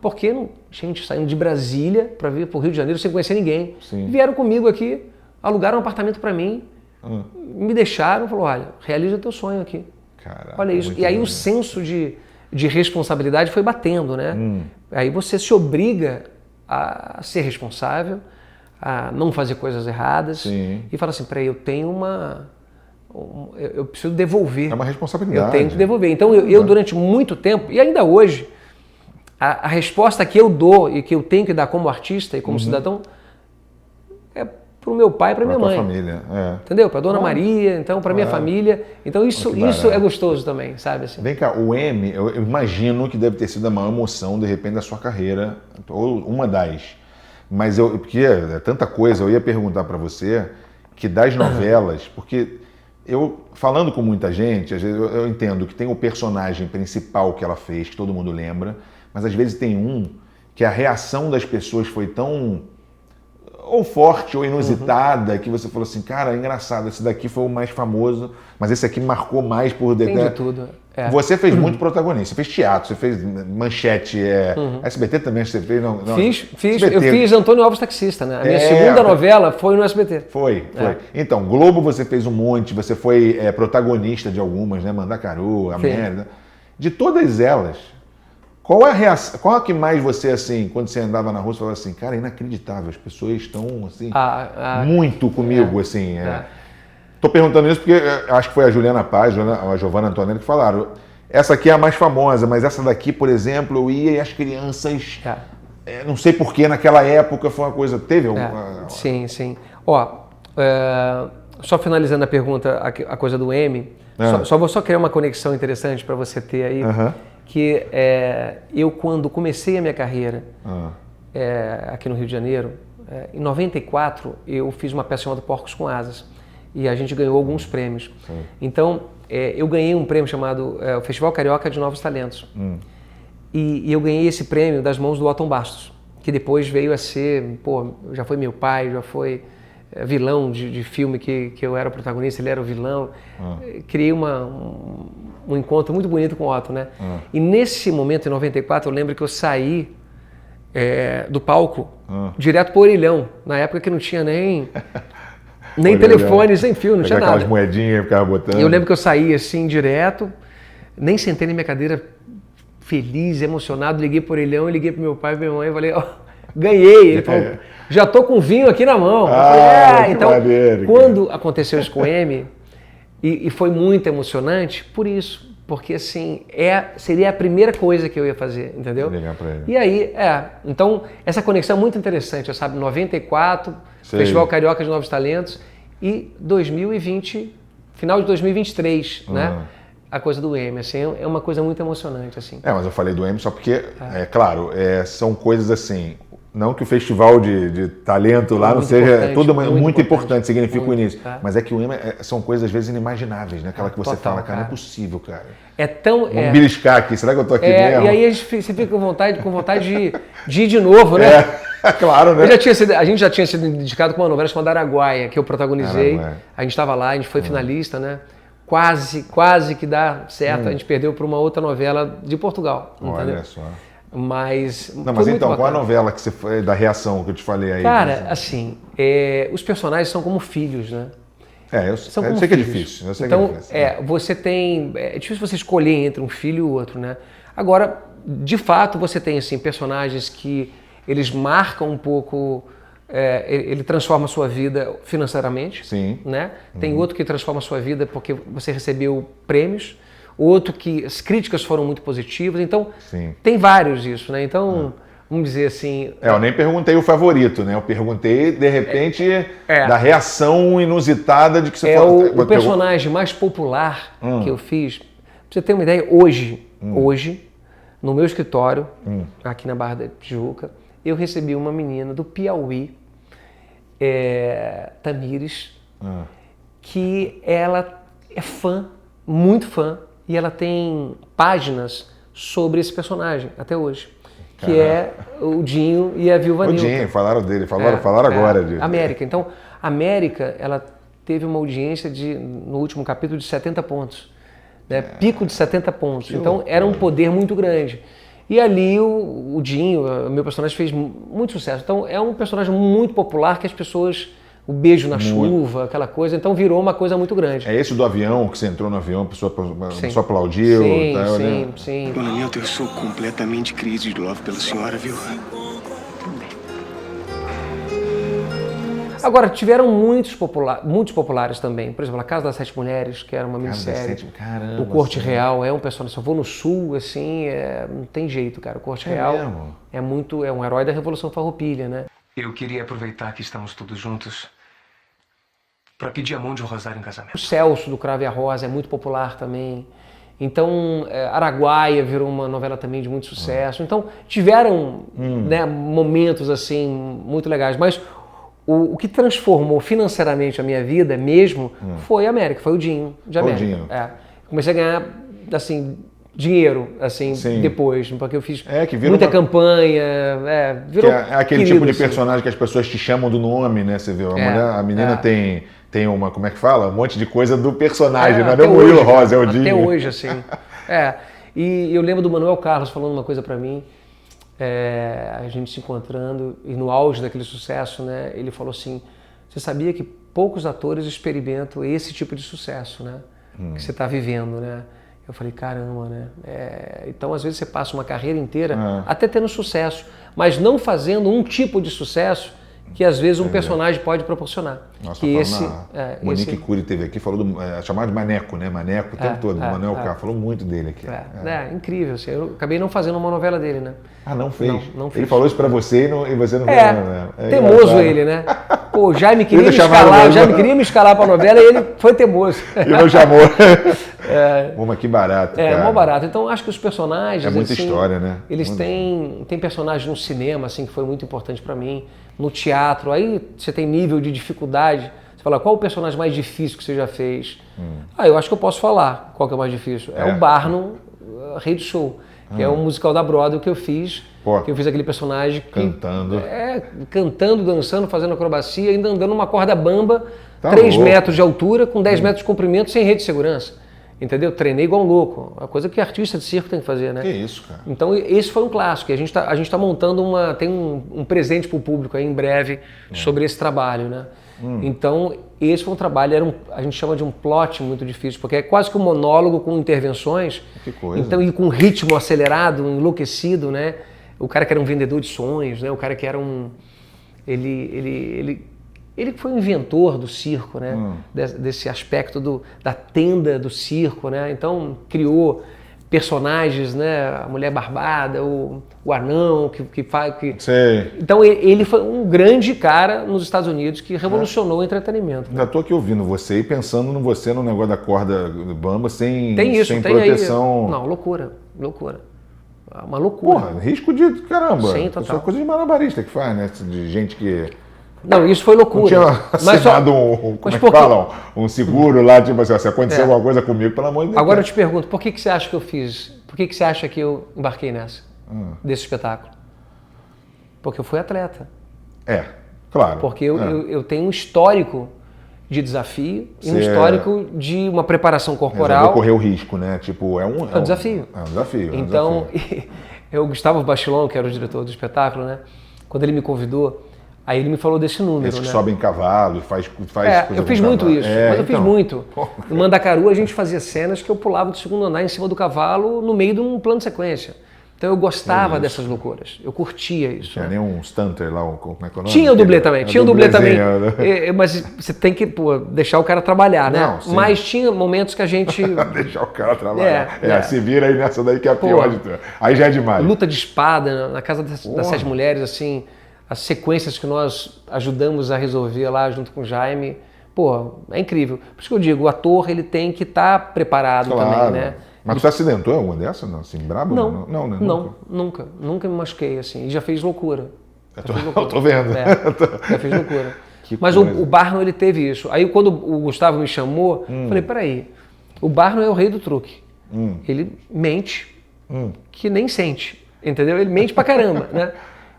Speaker 2: Porque, gente, saindo de Brasília para vir para o Rio de Janeiro sem conhecer ninguém. Vieram comigo aqui, alugaram um apartamento para mim, me deixaram, falaram, olha, realiza teu sonho aqui.
Speaker 1: Caraca,
Speaker 2: olha isso. E aí o senso de responsabilidade foi batendo, né? Aí você se obriga a ser responsável, a não fazer coisas erradas e fala assim, peraí, eu tenho eu preciso devolver.
Speaker 1: É uma responsabilidade.
Speaker 2: Eu tenho que devolver. Então eu durante muito tempo, e ainda hoje, a resposta que eu dou e que eu tenho que dar como artista e como cidadão é para o meu pai e para minha mãe.
Speaker 1: Para a família,
Speaker 2: entendeu? Para a Dona Maria, então para minha família. Então isso é gostoso também, sabe? Assim.
Speaker 1: Vem cá, o M, eu imagino que deve ter sido a maior emoção, de repente, da sua carreira, ou uma das. Mas porque é tanta coisa, eu ia perguntar para você que das novelas, porque eu, falando com muita gente, às vezes eu entendo que tem o personagem principal que ela fez, que todo mundo lembra, mas às vezes tem que a reação das pessoas foi tão ou forte ou inusitada, que você falou assim, cara, é engraçado, esse daqui foi o mais famoso, mas esse aqui marcou mais por
Speaker 2: Tem de tudo. É.
Speaker 1: Você fez muito protagonista, você fez teatro, você fez Manchete, SBT também você fez? Não,
Speaker 2: Fiz,
Speaker 1: SBT.
Speaker 2: eu fiz Antônio Alves Taxista, né? A minha segunda novela foi no SBT.
Speaker 1: Foi. Então, Globo você fez um monte, você foi protagonista de algumas, né? Mandacaru, a Merda. De todas elas, qual a que mais você, assim, quando você andava na rua, você falava assim, cara, é inacreditável, as pessoas estão, assim, muito comigo, assim. Tô perguntando isso porque acho que foi a Juliana Paz, a Giovanna Antonelli que falaram, essa aqui é a mais famosa, mas essa daqui, por exemplo, eu ia e as crianças, não sei porquê, naquela época foi uma coisa, teve alguma...
Speaker 2: Sim. Ó, só finalizando a pergunta, a coisa do M, vou só criar uma conexão interessante para você ter aí, que eu quando comecei a minha carreira aqui no Rio de Janeiro, em 94 eu fiz uma peça chamada Porcos com Asas e a gente ganhou alguns prêmios. Então eu ganhei um prêmio chamado o Festival Carioca de Novos Talentos e eu ganhei esse prêmio das mãos do Otton Bastos, que depois veio a ser, já foi meu pai, já foi vilão de filme que eu era o protagonista, ele era o vilão. Criei um encontro muito bonito com o Otton, né? E nesse momento, em 94, eu lembro que eu saí do palco direto pro orelhão, na época que não tinha nem telefone, sem fio, não tinha nada.
Speaker 1: Aquelas moedinhas, ficava botando.
Speaker 2: E eu lembro que eu saí assim, direto, nem sentei na minha cadeira, feliz, emocionado, liguei pro orelhão, liguei pro meu pai e minha mãe e falei, ganhei. Ele falou, já tô com vinho aqui na mão. Então, quando aconteceu isso com o M, e foi muito emocionante por isso, porque assim, seria a primeira coisa que eu ia fazer, entendeu?
Speaker 1: Ligar pra ele.
Speaker 2: E aí, então, essa conexão é muito interessante, sabe, 94, Festival Carioca de Novos Talentos, e 2020, final de 2023, né? A coisa do M, assim, é uma coisa muito emocionante, assim.
Speaker 1: Mas eu falei do M só porque, claro, são coisas assim, não que o festival de talento lá não seja tudo muito importante, significa o início, mas é que o M são coisas às vezes inimagináveis, né? Aquela que você fala, cara, não é possível, cara. Vamos beliscar aqui, será que eu tô aqui mesmo?
Speaker 2: E aí você fica com vontade de ir de novo, né?
Speaker 1: Claro, né?
Speaker 2: A gente já tinha sido indicado com uma novela chamada Araguaia, que eu protagonizei. A gente estava lá, a gente foi finalista, né? Quase que dá certo. A gente perdeu para uma outra novela de Portugal.
Speaker 1: Olha
Speaker 2: entendeu?
Speaker 1: só.
Speaker 2: Mas
Speaker 1: então, qual a novela que você foi da reação que eu te falei aí?
Speaker 2: Cara, assim, os personagens são como filhos, né?
Speaker 1: Eu sei que é difícil.
Speaker 2: Então, você tem... É difícil você escolher entre um filho e o outro, né? Agora, de fato, você tem, assim, personagens que eles marcam um pouco... ele transforma a sua vida financeiramente.
Speaker 1: Sim.
Speaker 2: Né? Tem outro que transforma a sua vida porque você recebeu prêmios. Outro que as críticas foram muito positivas. Então, tem vários isso, né? Então, vamos dizer assim...
Speaker 1: eu nem perguntei o favorito, né? Eu perguntei, de repente, da reação inusitada de que você falou.
Speaker 2: O personagem mais popular que eu fiz, pra você ter uma ideia, hoje, no meu escritório, aqui na Barra da Tijuca, eu recebi uma menina do Piauí, Tamires, que ela é fã, muito fã, e ela tem páginas sobre esse personagem, até hoje. Que é o Dinho e a Viúva Nilton.
Speaker 1: O Dinho, falaram dele, falaram agora.
Speaker 2: América. Então, a América, ela teve uma audiência no último capítulo de 70 pontos. Né? Pico de 70 pontos. Então, era um poder muito grande. E ali o Dinho, meu personagem, fez muito sucesso. Então, é um personagem muito popular que as pessoas... O beijo na chuva, aquela coisa. Então, virou uma coisa muito grande.
Speaker 1: É esse do avião, que você entrou no avião, a pessoa aplaudiu?
Speaker 2: Sim.
Speaker 3: Dona Nilton, eu sou completamente crise de love pela senhora, viu?
Speaker 2: Agora, tiveram muitos populares também. Por exemplo, A Casa das Sete Mulheres, que era uma minissérie.
Speaker 1: Caramba,
Speaker 2: o Corte Real é um personagem. Se eu vou no Sul, assim, não tem jeito, cara. O Corte Real é um herói da Revolução Farroupilha, né? Eu queria aproveitar que estamos todos juntos para pedir a mão de Rosário em casamento. O Celso, do Cravo e a Rosa, é muito popular também. Então, Araguaia virou uma novela também de muito sucesso. Então, tiveram momentos assim muito legais. Mas o que transformou financeiramente a minha vida mesmo foi a América, foi o Dinho de América. Comecei a ganhar, assim, dinheiro, assim,
Speaker 1: Sim.
Speaker 2: depois, porque eu fiz
Speaker 1: que vira
Speaker 2: muita
Speaker 1: uma-
Speaker 2: campanha, virou
Speaker 1: Que é aquele
Speaker 2: querido,
Speaker 1: tipo de
Speaker 2: assim.
Speaker 1: personagem que as pessoas te chamam do nome, né? Você viu? A menina tem uma, como é que fala? Um monte de coisa do personagem, não é
Speaker 2: até
Speaker 1: o Murilo
Speaker 2: hoje, cara,
Speaker 1: Rosa, é o
Speaker 2: até
Speaker 1: Dinho.
Speaker 2: hoje, assim. E eu lembro do Manuel Carlos falando uma coisa pra mim, a gente se encontrando, e no auge daquele sucesso, né? Ele falou assim, você sabia que poucos atores experimentam esse tipo de sucesso, né? Que você tá vivendo, né? Eu falei, caramba, né? Então, às vezes, você passa uma carreira inteira até tendo sucesso, mas não fazendo um tipo de sucesso que, às vezes, um personagem pode proporcionar.
Speaker 1: Nossa,
Speaker 2: que
Speaker 1: Monique Cury teve aqui, falou chamado de Maneco, né? Maneco o tempo todo, do Manuel Carlos, falou muito dele aqui.
Speaker 2: Incrível, assim, eu acabei não fazendo uma novela dele, né?
Speaker 1: Ah, não fez?
Speaker 2: Não fiz.
Speaker 1: Ele falou isso pra você e você não viu, né?
Speaker 2: Teimoso
Speaker 1: engraçado.
Speaker 2: ele, né? Pô, o Jaime queria
Speaker 1: Eles
Speaker 2: me
Speaker 1: chamaram
Speaker 2: escalar,
Speaker 1: mesmo.
Speaker 2: o Jaime queria me escalar pra novela e ele foi teimoso.
Speaker 1: E não chamou. Pô, mas que barato, cara.
Speaker 2: Mó barato. Então, acho que os personagens...
Speaker 1: É muita
Speaker 2: assim,
Speaker 1: história, né?
Speaker 2: Eles têm personagens no cinema, assim, que foi muito importante pra mim. No teatro, aí você tem nível de dificuldade. Você fala, qual o personagem mais difícil que você já fez? Eu acho que eu posso falar qual que é o mais difícil. É o Barnum, Rei do Show, que é um musical da Broadway que eu fiz.
Speaker 1: Pô.
Speaker 2: Que eu fiz aquele personagem
Speaker 1: Cantando.
Speaker 2: Cantando, dançando, fazendo acrobacia, ainda andando uma corda bamba,
Speaker 1: Tá
Speaker 2: 3
Speaker 1: louco.
Speaker 2: metros de altura, com 10 metros de comprimento, sem rede de segurança. Entendeu? Treinei igual um louco. A coisa que artista de circo tem que fazer, né?
Speaker 1: Que isso, cara.
Speaker 2: Então, esse foi um clássico. E a gente tá montando tem um presente para o público aí em breve sobre esse trabalho, né? Então, esse foi um trabalho, a gente chama de um plot muito difícil, porque é quase que um monólogo com intervenções.
Speaker 1: Que coisa.
Speaker 2: Então, e com ritmo acelerado, enlouquecido, né? O cara que era um vendedor de sonhos, né? O cara que era ele foi um inventor do circo, né? Desse aspecto da tenda do circo, né? Então, criou personagens, né? A mulher barbada, o anão que faz...
Speaker 1: Sei.
Speaker 2: Então, ele foi um grande cara nos Estados Unidos que revolucionou o entretenimento.
Speaker 1: Ainda tô aqui ouvindo você e pensando no negócio da corda bamba sem proteção.
Speaker 2: Aí. Não, loucura. Uma loucura.
Speaker 1: Porra, risco de caramba.
Speaker 2: Sim, total.
Speaker 1: Isso é coisa de malabarista que faz, né? De gente que
Speaker 2: Não, isso foi loucura.
Speaker 1: não tinha assinado um seguro lá, tipo assim, se acontecer alguma coisa comigo, pelo amor de Deus.
Speaker 2: Agora eu te pergunto, por que você acha que eu fiz? Por que você acha que eu embarquei nessa? Desse espetáculo? Porque eu fui atleta.
Speaker 1: Claro.
Speaker 2: Porque eu tenho um histórico de desafio e um histórico de uma preparação corporal.
Speaker 1: Resolveu correr o risco, né? Tipo, é um
Speaker 2: desafio.
Speaker 1: É um desafio.
Speaker 2: Então, o Gustavo Bachelon, que era o diretor do espetáculo, né? Quando ele me convidou, aí ele me falou desse número,
Speaker 1: Esse que
Speaker 2: né?
Speaker 1: sobe em cavalo e faz coisa
Speaker 2: eu fiz
Speaker 1: com
Speaker 2: muito
Speaker 1: cavalo.
Speaker 2: isso, mas eu fiz muito. No Mandacaru a gente fazia cenas que eu pulava do segundo andar em cima do cavalo no meio de um plano de sequência. Então eu gostava dessas loucuras, eu curtia isso.
Speaker 1: Tinha nem um stunter lá, como é que é o nome?
Speaker 2: Tinha o dublê também,
Speaker 1: Né?
Speaker 2: mas você tem que deixar o cara trabalhar, né?
Speaker 1: Não, sim.
Speaker 2: Mas tinha momentos que a gente...
Speaker 1: Deixar o cara trabalhar.
Speaker 2: É.
Speaker 1: Se vira aí nessa daí que é a pior de tudo. Aí já é demais.
Speaker 2: Luta de espada na Casa das 7 Mulheres, assim, as sequências que nós ajudamos a resolver lá junto com o Jaime, é incrível. Por isso que eu digo, o ator ele tem que estar preparado também, né?
Speaker 1: Mas você acidentou em alguma dessa? Não, assim, brabo?
Speaker 2: Não,
Speaker 1: né?
Speaker 2: nunca me machuquei, assim, e já fez loucura.
Speaker 1: Eu tô vendo.
Speaker 2: Já fez loucura. Mas o Barnum, ele teve isso. Aí quando o Gustavo me chamou, eu falei, peraí, o Barnum é o rei do truque. Ele mente que nem sente, entendeu? Ele mente pra caramba, né?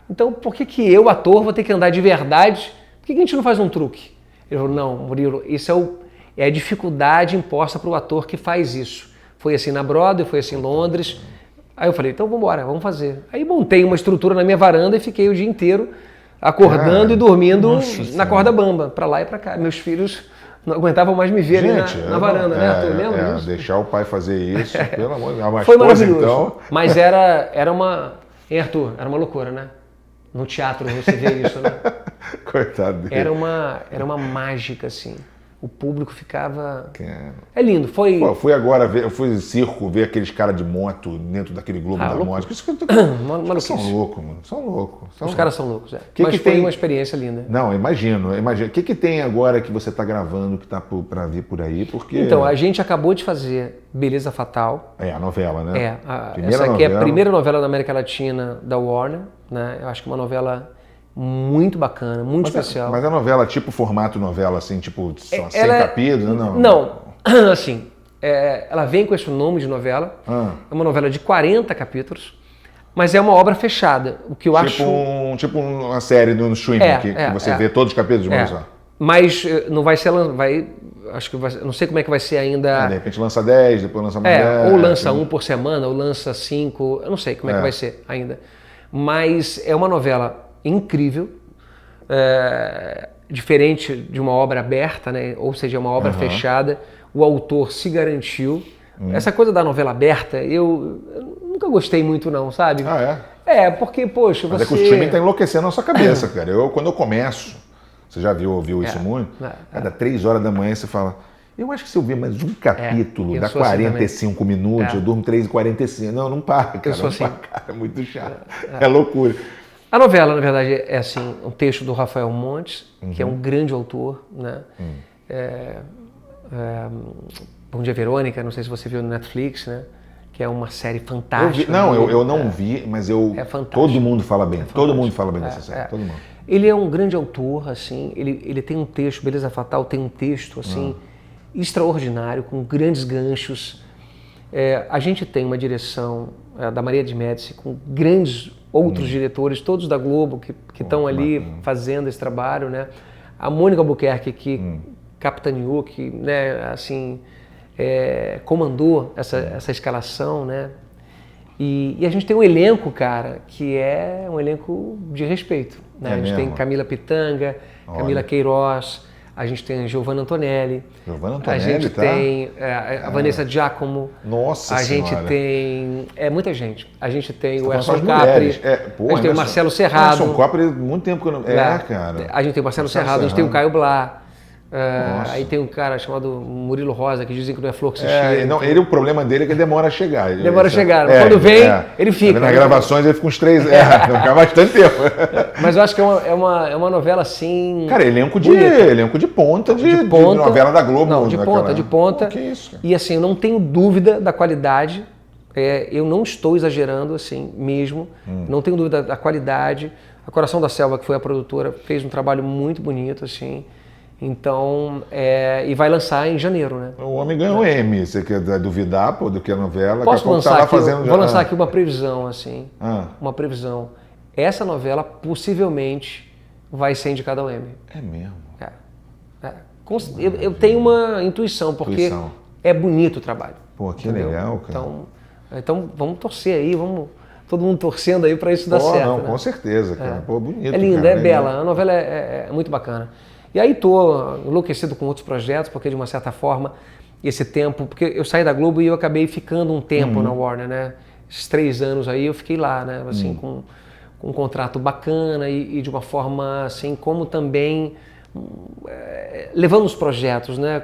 Speaker 2: Então por que eu, ator, vou ter que andar de verdade? Por que a gente não faz um truque? Ele falou, não, Murilo, isso é a dificuldade imposta pro ator que faz isso. Foi assim na Broadway, foi assim em Londres. Aí eu falei, então vamos embora, vamos fazer. Aí montei uma estrutura na minha varanda e fiquei o dia inteiro acordando e dormindo na corda bamba, pra lá e pra cá. Meus filhos não aguentavam mais me ver na varanda, né, Arthur? Lembra disso?
Speaker 1: Deixar o pai fazer isso, pelo amor de Deus.
Speaker 2: Foi maravilhoso. Então... Mas era uma... Hein, Arthur? Era uma loucura, né? No teatro você vê isso, né?
Speaker 1: Coitado dele.
Speaker 2: Era uma mágica, assim. O público ficava... É lindo, foi...
Speaker 1: Pô, eu fui agora eu fui no circo ver aqueles caras de moto dentro daquele globo da moto. São loucos, mano. São loucos.
Speaker 2: Os caras são loucos, Mas foi uma experiência linda.
Speaker 1: Não, imagino. O que tem agora que você tá gravando que tá pra vir por aí? Porque...
Speaker 2: Então, a gente acabou de fazer Beleza Fatal.
Speaker 1: A novela, né?
Speaker 2: Essa aqui é a primeira novela da América Latina da Warner, né? Eu acho que é uma novela muito bacana, muito especial.
Speaker 1: Mas a novela, tipo formato novela, assim, tipo, 100 capítulos? Não,
Speaker 2: assim, ela vem com esse nome de novela. É uma novela de 40 capítulos, mas é uma obra fechada. O que eu acho...
Speaker 1: Tipo uma série no streaming, que você vê todos os capítulos de uma vez só.
Speaker 2: Mas não vai ser... acho que não sei como é que vai ser ainda...
Speaker 1: De repente lança 10, depois lança mais 10.
Speaker 2: Ou lança 1 por semana, ou lança 5, eu não sei como é que vai ser ainda. Mas é uma novela incrível, diferente de uma obra aberta, né? Ou seja, uma obra fechada. O autor se garantiu. Essa coisa da novela aberta, eu nunca gostei muito não, sabe? Porque, poxa,
Speaker 1: Mas é que o streaming tá enlouquecendo a sua cabeça, cara. Quando eu começo, você já ouviu isso muito? Cada 3 horas da manhã você fala, eu acho que se eu ver mais um capítulo, dá 45 minutos, eu durmo 3h45. Não para, cara. Cara, é muito chato. É loucura.
Speaker 2: A novela, na verdade, é assim, um texto do Rafael Montes, que é um grande autor, né? Bom Dia Verônica, não sei se você viu no Netflix, né? Que é uma série fantástica.
Speaker 1: Eu não vi, mas todo mundo fala bem. Todo mundo fala bem dessa série. Todo mundo.
Speaker 2: Ele é um grande autor, assim. Ele tem um texto, Beleza Fatal tem um texto assim extraordinário, com grandes ganchos. A gente tem uma direção da Maria de Médici com grandes outros diretores, todos da Globo que estão ali fazendo esse trabalho, né? A Mônica Albuquerque que capitaneou, que, né, assim, comandou essa escalação, né? E a gente tem um elenco, cara, que é um elenco de respeito, né? A gente tem Camila Pitanga, Camila Queiroz, a gente tem Giovanna Antonelli, a gente tem a Vanessa Giacomo,
Speaker 1: Nossa
Speaker 2: a
Speaker 1: Senhora.
Speaker 2: gente tem muita gente, a gente tem o
Speaker 1: Emerson
Speaker 2: Erson Capri,
Speaker 1: a
Speaker 2: gente tem o Marcelo Serrado,
Speaker 1: Emerson Capri, muito tempo que eu não... cara.
Speaker 2: A gente tem o Marcelo Serrado, a gente tem o Caio Blá. Aí tem um cara chamado Murilo Rosa, que dizem que não é flor que se cheira.
Speaker 1: O problema dele é que demora a chegar.
Speaker 2: Demora a chegar, mas quando vem, ele fica.
Speaker 1: Nas gravações ele fica uns 3... fica bastante tempo.
Speaker 2: Mas eu acho que é uma novela assim...
Speaker 1: Cara, elenco de ponta de novela da Globo.
Speaker 2: Não, de ponta.
Speaker 1: Que isso, cara.
Speaker 2: E assim, eu não tenho dúvida da qualidade. Eu não estou exagerando assim mesmo. Não tenho dúvida da qualidade. A Coração da Selva, que foi a produtora, fez um trabalho muito bonito, assim. Então, e vai lançar em janeiro, né?
Speaker 1: O homem ganhou Emmy. Você quer duvidar do que a novela?
Speaker 2: Posso lançar aqui, vou lançar aqui uma previsão, assim. Uma previsão. Essa novela possivelmente vai ser indicada ao Emmy.
Speaker 1: É mesmo?
Speaker 2: Eu tenho uma intuição, porque é bonito o trabalho.
Speaker 1: Pô, que legal, cara.
Speaker 2: Então vamos torcer aí, todo mundo torcendo aí para isso dar certo.
Speaker 1: Não,
Speaker 2: né?
Speaker 1: com certeza, cara. Pô, bonito.
Speaker 2: É linda,
Speaker 1: cara,
Speaker 2: bela. A novela é muito bacana. E aí tô enlouquecido com outros projetos, porque de uma certa forma, esse tempo... Porque eu saí da Globo e eu acabei ficando um tempo na Warner, né? Esses 3 anos aí eu fiquei lá, né? Assim, com um contrato bacana e de uma forma, assim, como também levando os projetos, né?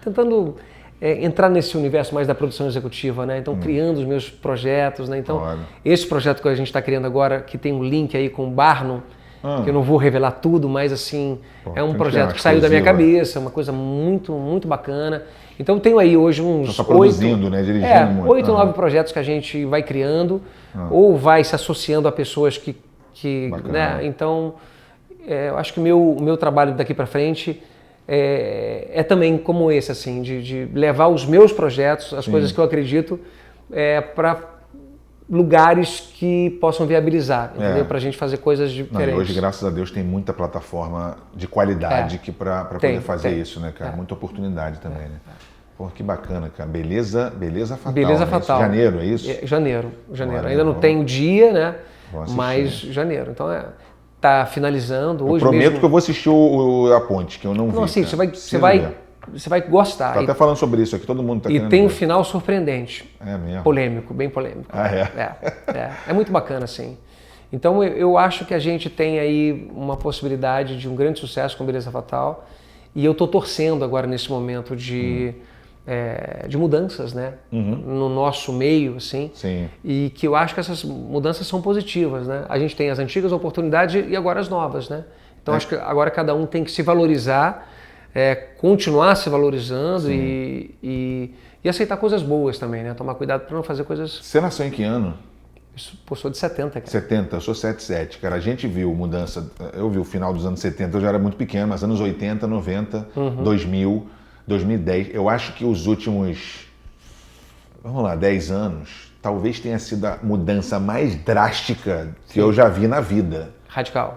Speaker 2: Tentando entrar nesse universo mais da produção executiva, né? Então, criando os meus projetos, né? Então, esse projeto que a gente está criando agora, que tem um link aí com o Barnum, que eu não vou revelar tudo, mas assim, é um projeto que saiu da minha cabeça, uma coisa muito, muito bacana. Então tenho aí hoje uns
Speaker 1: 8, né? Dirigindo muito.
Speaker 2: 8 ou 9 projetos que a gente vai criando, ou vai se associando a pessoas que né? Então, eu acho que o meu trabalho daqui para frente é também como esse, assim, de levar os meus projetos, as coisas que eu acredito, para lugares que possam viabilizar, entendeu? Pra gente fazer coisas diferentes.
Speaker 1: Hoje, graças a Deus, tem muita plataforma de qualidade para poder fazer isso, né, cara? Muita oportunidade também, né? Pô, que bacana, cara. Beleza Fatal.
Speaker 2: Beleza Fatal.
Speaker 1: Janeiro, é isso?
Speaker 2: Janeiro. Ainda não tem o dia, né? Mas janeiro. Então, tá finalizando. Hoje
Speaker 1: prometo
Speaker 2: mesmo...
Speaker 1: que eu vou assistir A Ponte, que eu não vi.
Speaker 2: Não, sim, você vai gostar.
Speaker 1: Tá até falando sobre isso aqui, todo mundo tá querendo
Speaker 2: E tem um
Speaker 1: ver.
Speaker 2: final surpreendente.
Speaker 1: É mesmo?
Speaker 2: Polêmico, bem polêmico.
Speaker 1: É
Speaker 2: muito bacana, assim. Então eu acho que a gente tem aí uma possibilidade de um grande sucesso com Beleza Fatal. E eu tô torcendo agora nesse momento de mudanças, né? No nosso meio, assim.
Speaker 1: Sim.
Speaker 2: E que eu acho que essas mudanças são positivas, né? A gente tem as antigas oportunidades e agora as novas, né? Então acho que agora cada um tem que se valorizar, continuar se valorizando e aceitar coisas boas também, né? Tomar cuidado para não fazer coisas...
Speaker 1: Você nasceu em que ano?
Speaker 2: Eu sou de 70, cara.
Speaker 1: 70, eu sou 77, cara. A gente viu mudança, eu vi o final dos anos 70, eu já era muito pequeno, mas anos 80, 90, 2000, 2010. Eu acho que os últimos, vamos lá, 10 anos, talvez tenha sido a mudança mais drástica que eu já vi na vida.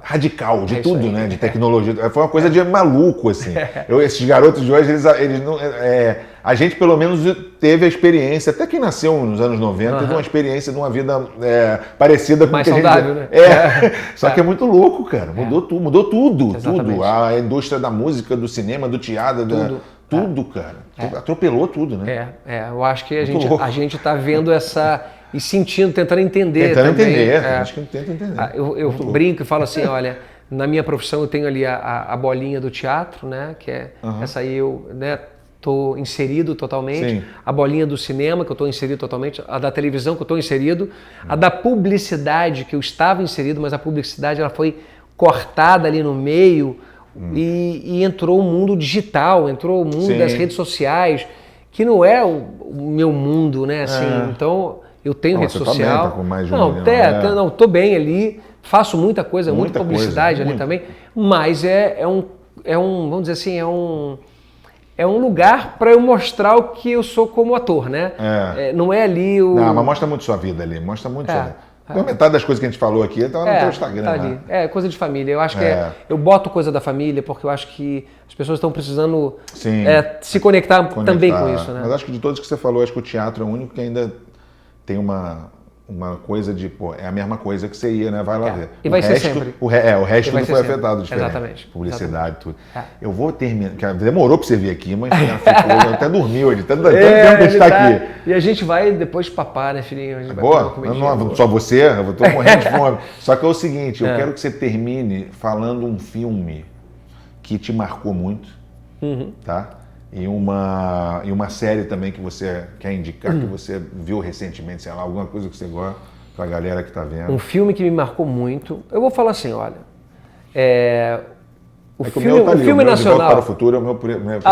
Speaker 1: Radical, de tudo, né? De tecnologia. Foi uma coisa de maluco, assim. Esses garotos de hoje, eles não... a gente, pelo menos, teve a experiência, até quem nasceu nos anos 90, teve uma experiência de uma vida parecida com
Speaker 2: mais
Speaker 1: o que
Speaker 2: saudável,
Speaker 1: a gente...
Speaker 2: né?
Speaker 1: Só que é muito louco, cara. Mudou tudo.
Speaker 2: Exatamente.
Speaker 1: A indústria da música, do cinema, do teatro, tudo, cara. Atropelou tudo, né?
Speaker 2: Eu acho que a gente tá vendo essa... E sentindo, tentando entender
Speaker 1: Tentando
Speaker 2: também.
Speaker 1: entender, acho que tenta entender.
Speaker 2: Eu brinco e falo assim, olha, na minha profissão eu tenho ali a bolinha do teatro, né? Que é essa aí eu, né, tô inserido totalmente. Sim. A bolinha do cinema, que eu estou inserido totalmente. A da televisão, que eu estou inserido. A da publicidade, que eu estava inserido, mas a publicidade ela foi cortada ali no meio e entrou o mundo digital, entrou o mundo das redes sociais, que não é o meu mundo, né? Assim, então... Eu tenho rede social.
Speaker 1: Tá com mais de um milhão,
Speaker 2: tô bem ali, faço muita coisa, muita publicidade ali também, mas é um, vamos dizer assim, é um lugar para eu mostrar o que eu sou como ator, né? Não é ali o...
Speaker 1: Não, mas mostra muito sua vida ali, mostra muito sua vida. Então, metade das coisas que a gente falou aqui tá no teu Instagram.
Speaker 2: Tá ali. É coisa de família. Eu acho que eu boto coisa da família porque eu acho que as pessoas estão precisando se conectar também com isso, né?
Speaker 1: Mas acho que de todos que você falou, acho que o teatro é o único que ainda tem uma coisa de, é a mesma coisa que você ia, né? Vai lá ver.
Speaker 2: E vai ser sempre.
Speaker 1: O resto tudo foi afetado diferente.
Speaker 2: Exatamente.
Speaker 1: Publicidade, tudo. Eu vou terminar, demorou pra você vir aqui, mas ficou, até dormiu ali, tanto tempo que a gente tá aqui.
Speaker 2: E a gente vai depois papar, né, filhinho? A gente
Speaker 1: não, só você, eu tô morrendo de fome. Só que é o seguinte, eu quero que você termine falando um filme que te marcou muito, tá? E uma série também que você quer indicar, que você viu recentemente, sei lá, alguma coisa que você gosta, pra galera que tá vendo.
Speaker 2: Um filme que me marcou muito, eu vou falar assim, olha, o filme nacional... De Volta
Speaker 1: para o Futuro é o meu
Speaker 2: que bonito.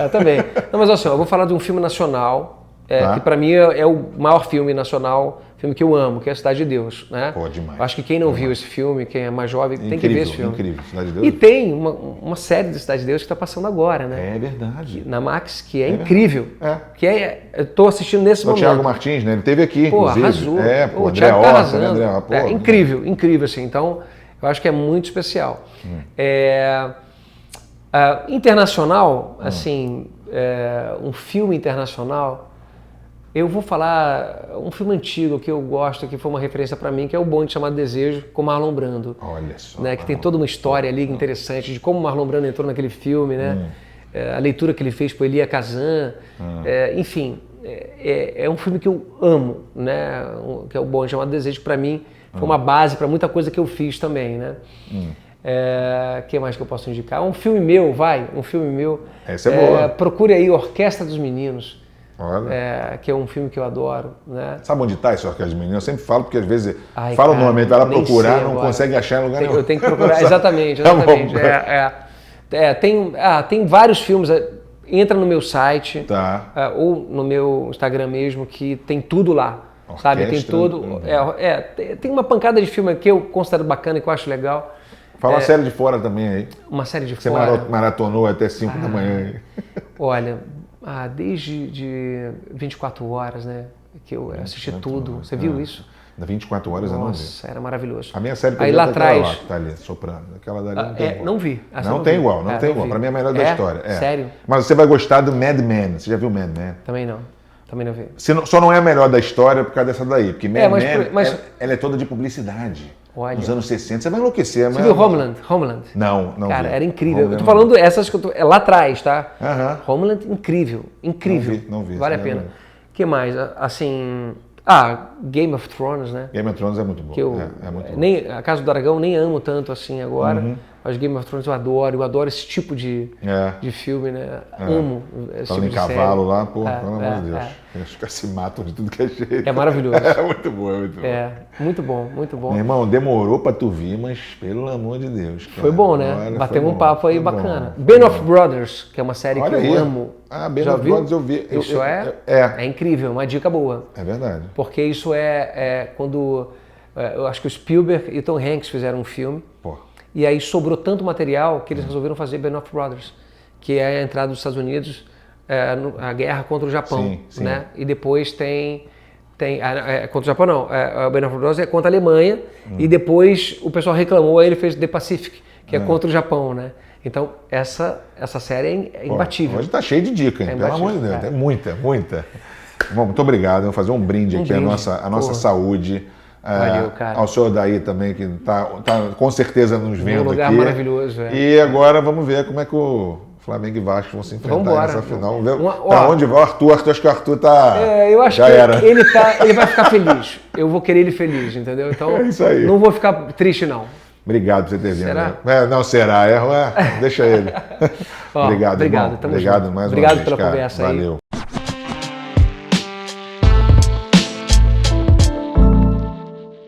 Speaker 2: Também. Não, mas assim, eu vou falar de um filme nacional, que pra mim é o maior filme nacional, filme que eu amo, que é A Cidade de Deus, né?
Speaker 1: Pô, demais.
Speaker 2: Acho que quem não viu esse filme, quem é mais jovem, tem que ver esse filme.
Speaker 1: Incrível, Cidade de Deus.
Speaker 2: E tem uma série de Cidade de Deus que está passando agora, né?
Speaker 1: É verdade.
Speaker 2: Na Max, que é incrível. Eu tô assistindo nesse momento.
Speaker 1: O Thiago Martins, né? Ele esteve aqui, inclusive.
Speaker 2: Arrasou.
Speaker 1: O Thiago tá arrasando.
Speaker 2: Incrível, assim. Então, eu acho que é muito especial. Internacional, assim, um filme internacional... Eu vou falar um filme antigo que eu gosto, que foi uma referência para mim, que é O Bonde Chamado Desejo, com Marlon Brando.
Speaker 1: Olha só.
Speaker 2: Né, que tem toda uma história ali interessante de como Marlon Brando entrou naquele filme, né? A leitura que ele fez por Elia Kazan. Enfim, é um filme que eu amo, né? Que é O Bonde Chamado Desejo, para mim foi uma base para muita coisa que eu fiz também, né? Que mais que eu posso indicar? Um filme meu, um filme meu.
Speaker 1: Essa é boa.
Speaker 2: Procure aí Orquestra dos Meninos.
Speaker 1: Que
Speaker 2: é um filme que eu adoro, né?
Speaker 1: Sabe onde está esse Orquestra dos Meninos? Eu sempre falo, porque às vezes fala o nome, vai lá procurar, não consegue achar em lugar nenhum.
Speaker 2: Eu tenho que procurar, exatamente. Tem vários filmes, entra no meu site, ou no meu Instagram mesmo, que tem tudo lá, sabe? Tem tudo, tem uma pancada de filme que eu considero bacana e que eu acho legal.
Speaker 1: Fala uma série de fora também aí.
Speaker 2: Uma série de fora.
Speaker 1: Você maratonou até 5 da manhã aí.
Speaker 2: Olha... desde 24 horas, né? Que eu assisti tudo. Você viu isso?
Speaker 1: 24 horas eu não vi.
Speaker 2: Nossa, era maravilhoso.
Speaker 1: A minha série
Speaker 2: aí lá atrás
Speaker 1: lá, que tá ali, soprando. Aquela dali
Speaker 2: não vi.
Speaker 1: Não tem igual. Pra mim é a melhor da história.
Speaker 2: Sério?
Speaker 1: Mas você vai gostar do Mad Men. Você já viu Mad Men?
Speaker 2: Também não vi.
Speaker 1: Só não é a melhor da história por causa dessa daí. Porque Mad Men, ela é toda de publicidade.
Speaker 2: Olha.
Speaker 1: Nos anos 60, você vai enlouquecer.
Speaker 2: Você viu Homeland?
Speaker 1: Não
Speaker 2: Cara,
Speaker 1: vi.
Speaker 2: era incrível. Eu tô falando essas que lá atrás, tá? Homeland, incrível.
Speaker 1: Não vi.
Speaker 2: Vale a pena. O que mais? Assim... Game of Thrones, né?
Speaker 1: Game of Thrones é muito bom.
Speaker 2: Que
Speaker 1: é muito bom.
Speaker 2: Nem, A Casa do Dragão nem amo tanto assim agora. Mas Game of Thrones eu adoro esse tipo de filme, né? Amo esse tipo de série.
Speaker 1: Cavalo lá, pelo amor de Deus. Eles ficam se matam de tudo que é jeito.
Speaker 2: É maravilhoso.
Speaker 1: É muito bom,
Speaker 2: muito bom. Muito bom.
Speaker 1: Meu irmão, demorou pra tu vir, mas pelo amor de Deus. Cara,
Speaker 2: foi bom, né? Batemos um papo aí bacana. Band of Brothers, que é uma série que eu amo.
Speaker 1: Band of Brothers eu vi.
Speaker 2: Isso é incrível, uma dica boa.
Speaker 1: É verdade.
Speaker 2: Porque isso é quando... eu acho que o Spielberg e Tom Hanks fizeram um filme. E aí sobrou tanto material que eles resolveram fazer Band of Brothers, que é a entrada dos Estados Unidos, a guerra contra o Japão,
Speaker 1: Sim, sim.
Speaker 2: né? E depois tem contra o Japão não, a Band of Brothers é contra a Alemanha, e depois o pessoal reclamou, aí ele fez The Pacific, que é contra o Japão, né? Então essa série é imbatível.
Speaker 1: Hoje tá cheio de dica, hein? Pelo amor de Deus, tem muita. Bom, muito obrigado, vou fazer um brinde aqui, a nossa saúde.
Speaker 2: Valeu, cara.
Speaker 1: Ao senhor daí também, que tá com certeza nos vendo aqui.
Speaker 2: Um lugar maravilhoso,
Speaker 1: E agora vamos ver como é que o Flamengo e Vasco vão se enfrentar nessa final. Vamos ver pra onde vai o Arthur. Acho que o Arthur tá...
Speaker 2: eu acho que ele vai ficar feliz. Eu vou querer ele feliz, entendeu? Então,
Speaker 1: é isso aí.
Speaker 2: Não vou ficar triste, não.
Speaker 1: Obrigado por você ter vindo.
Speaker 2: Será?
Speaker 1: Não será. Deixa ele. Obrigado, irmão.
Speaker 2: Tamo
Speaker 1: Obrigado
Speaker 2: junto.
Speaker 1: mais
Speaker 2: Obrigado
Speaker 1: uma vez,
Speaker 2: pela
Speaker 1: cara.
Speaker 2: conversa aí.
Speaker 1: Valeu.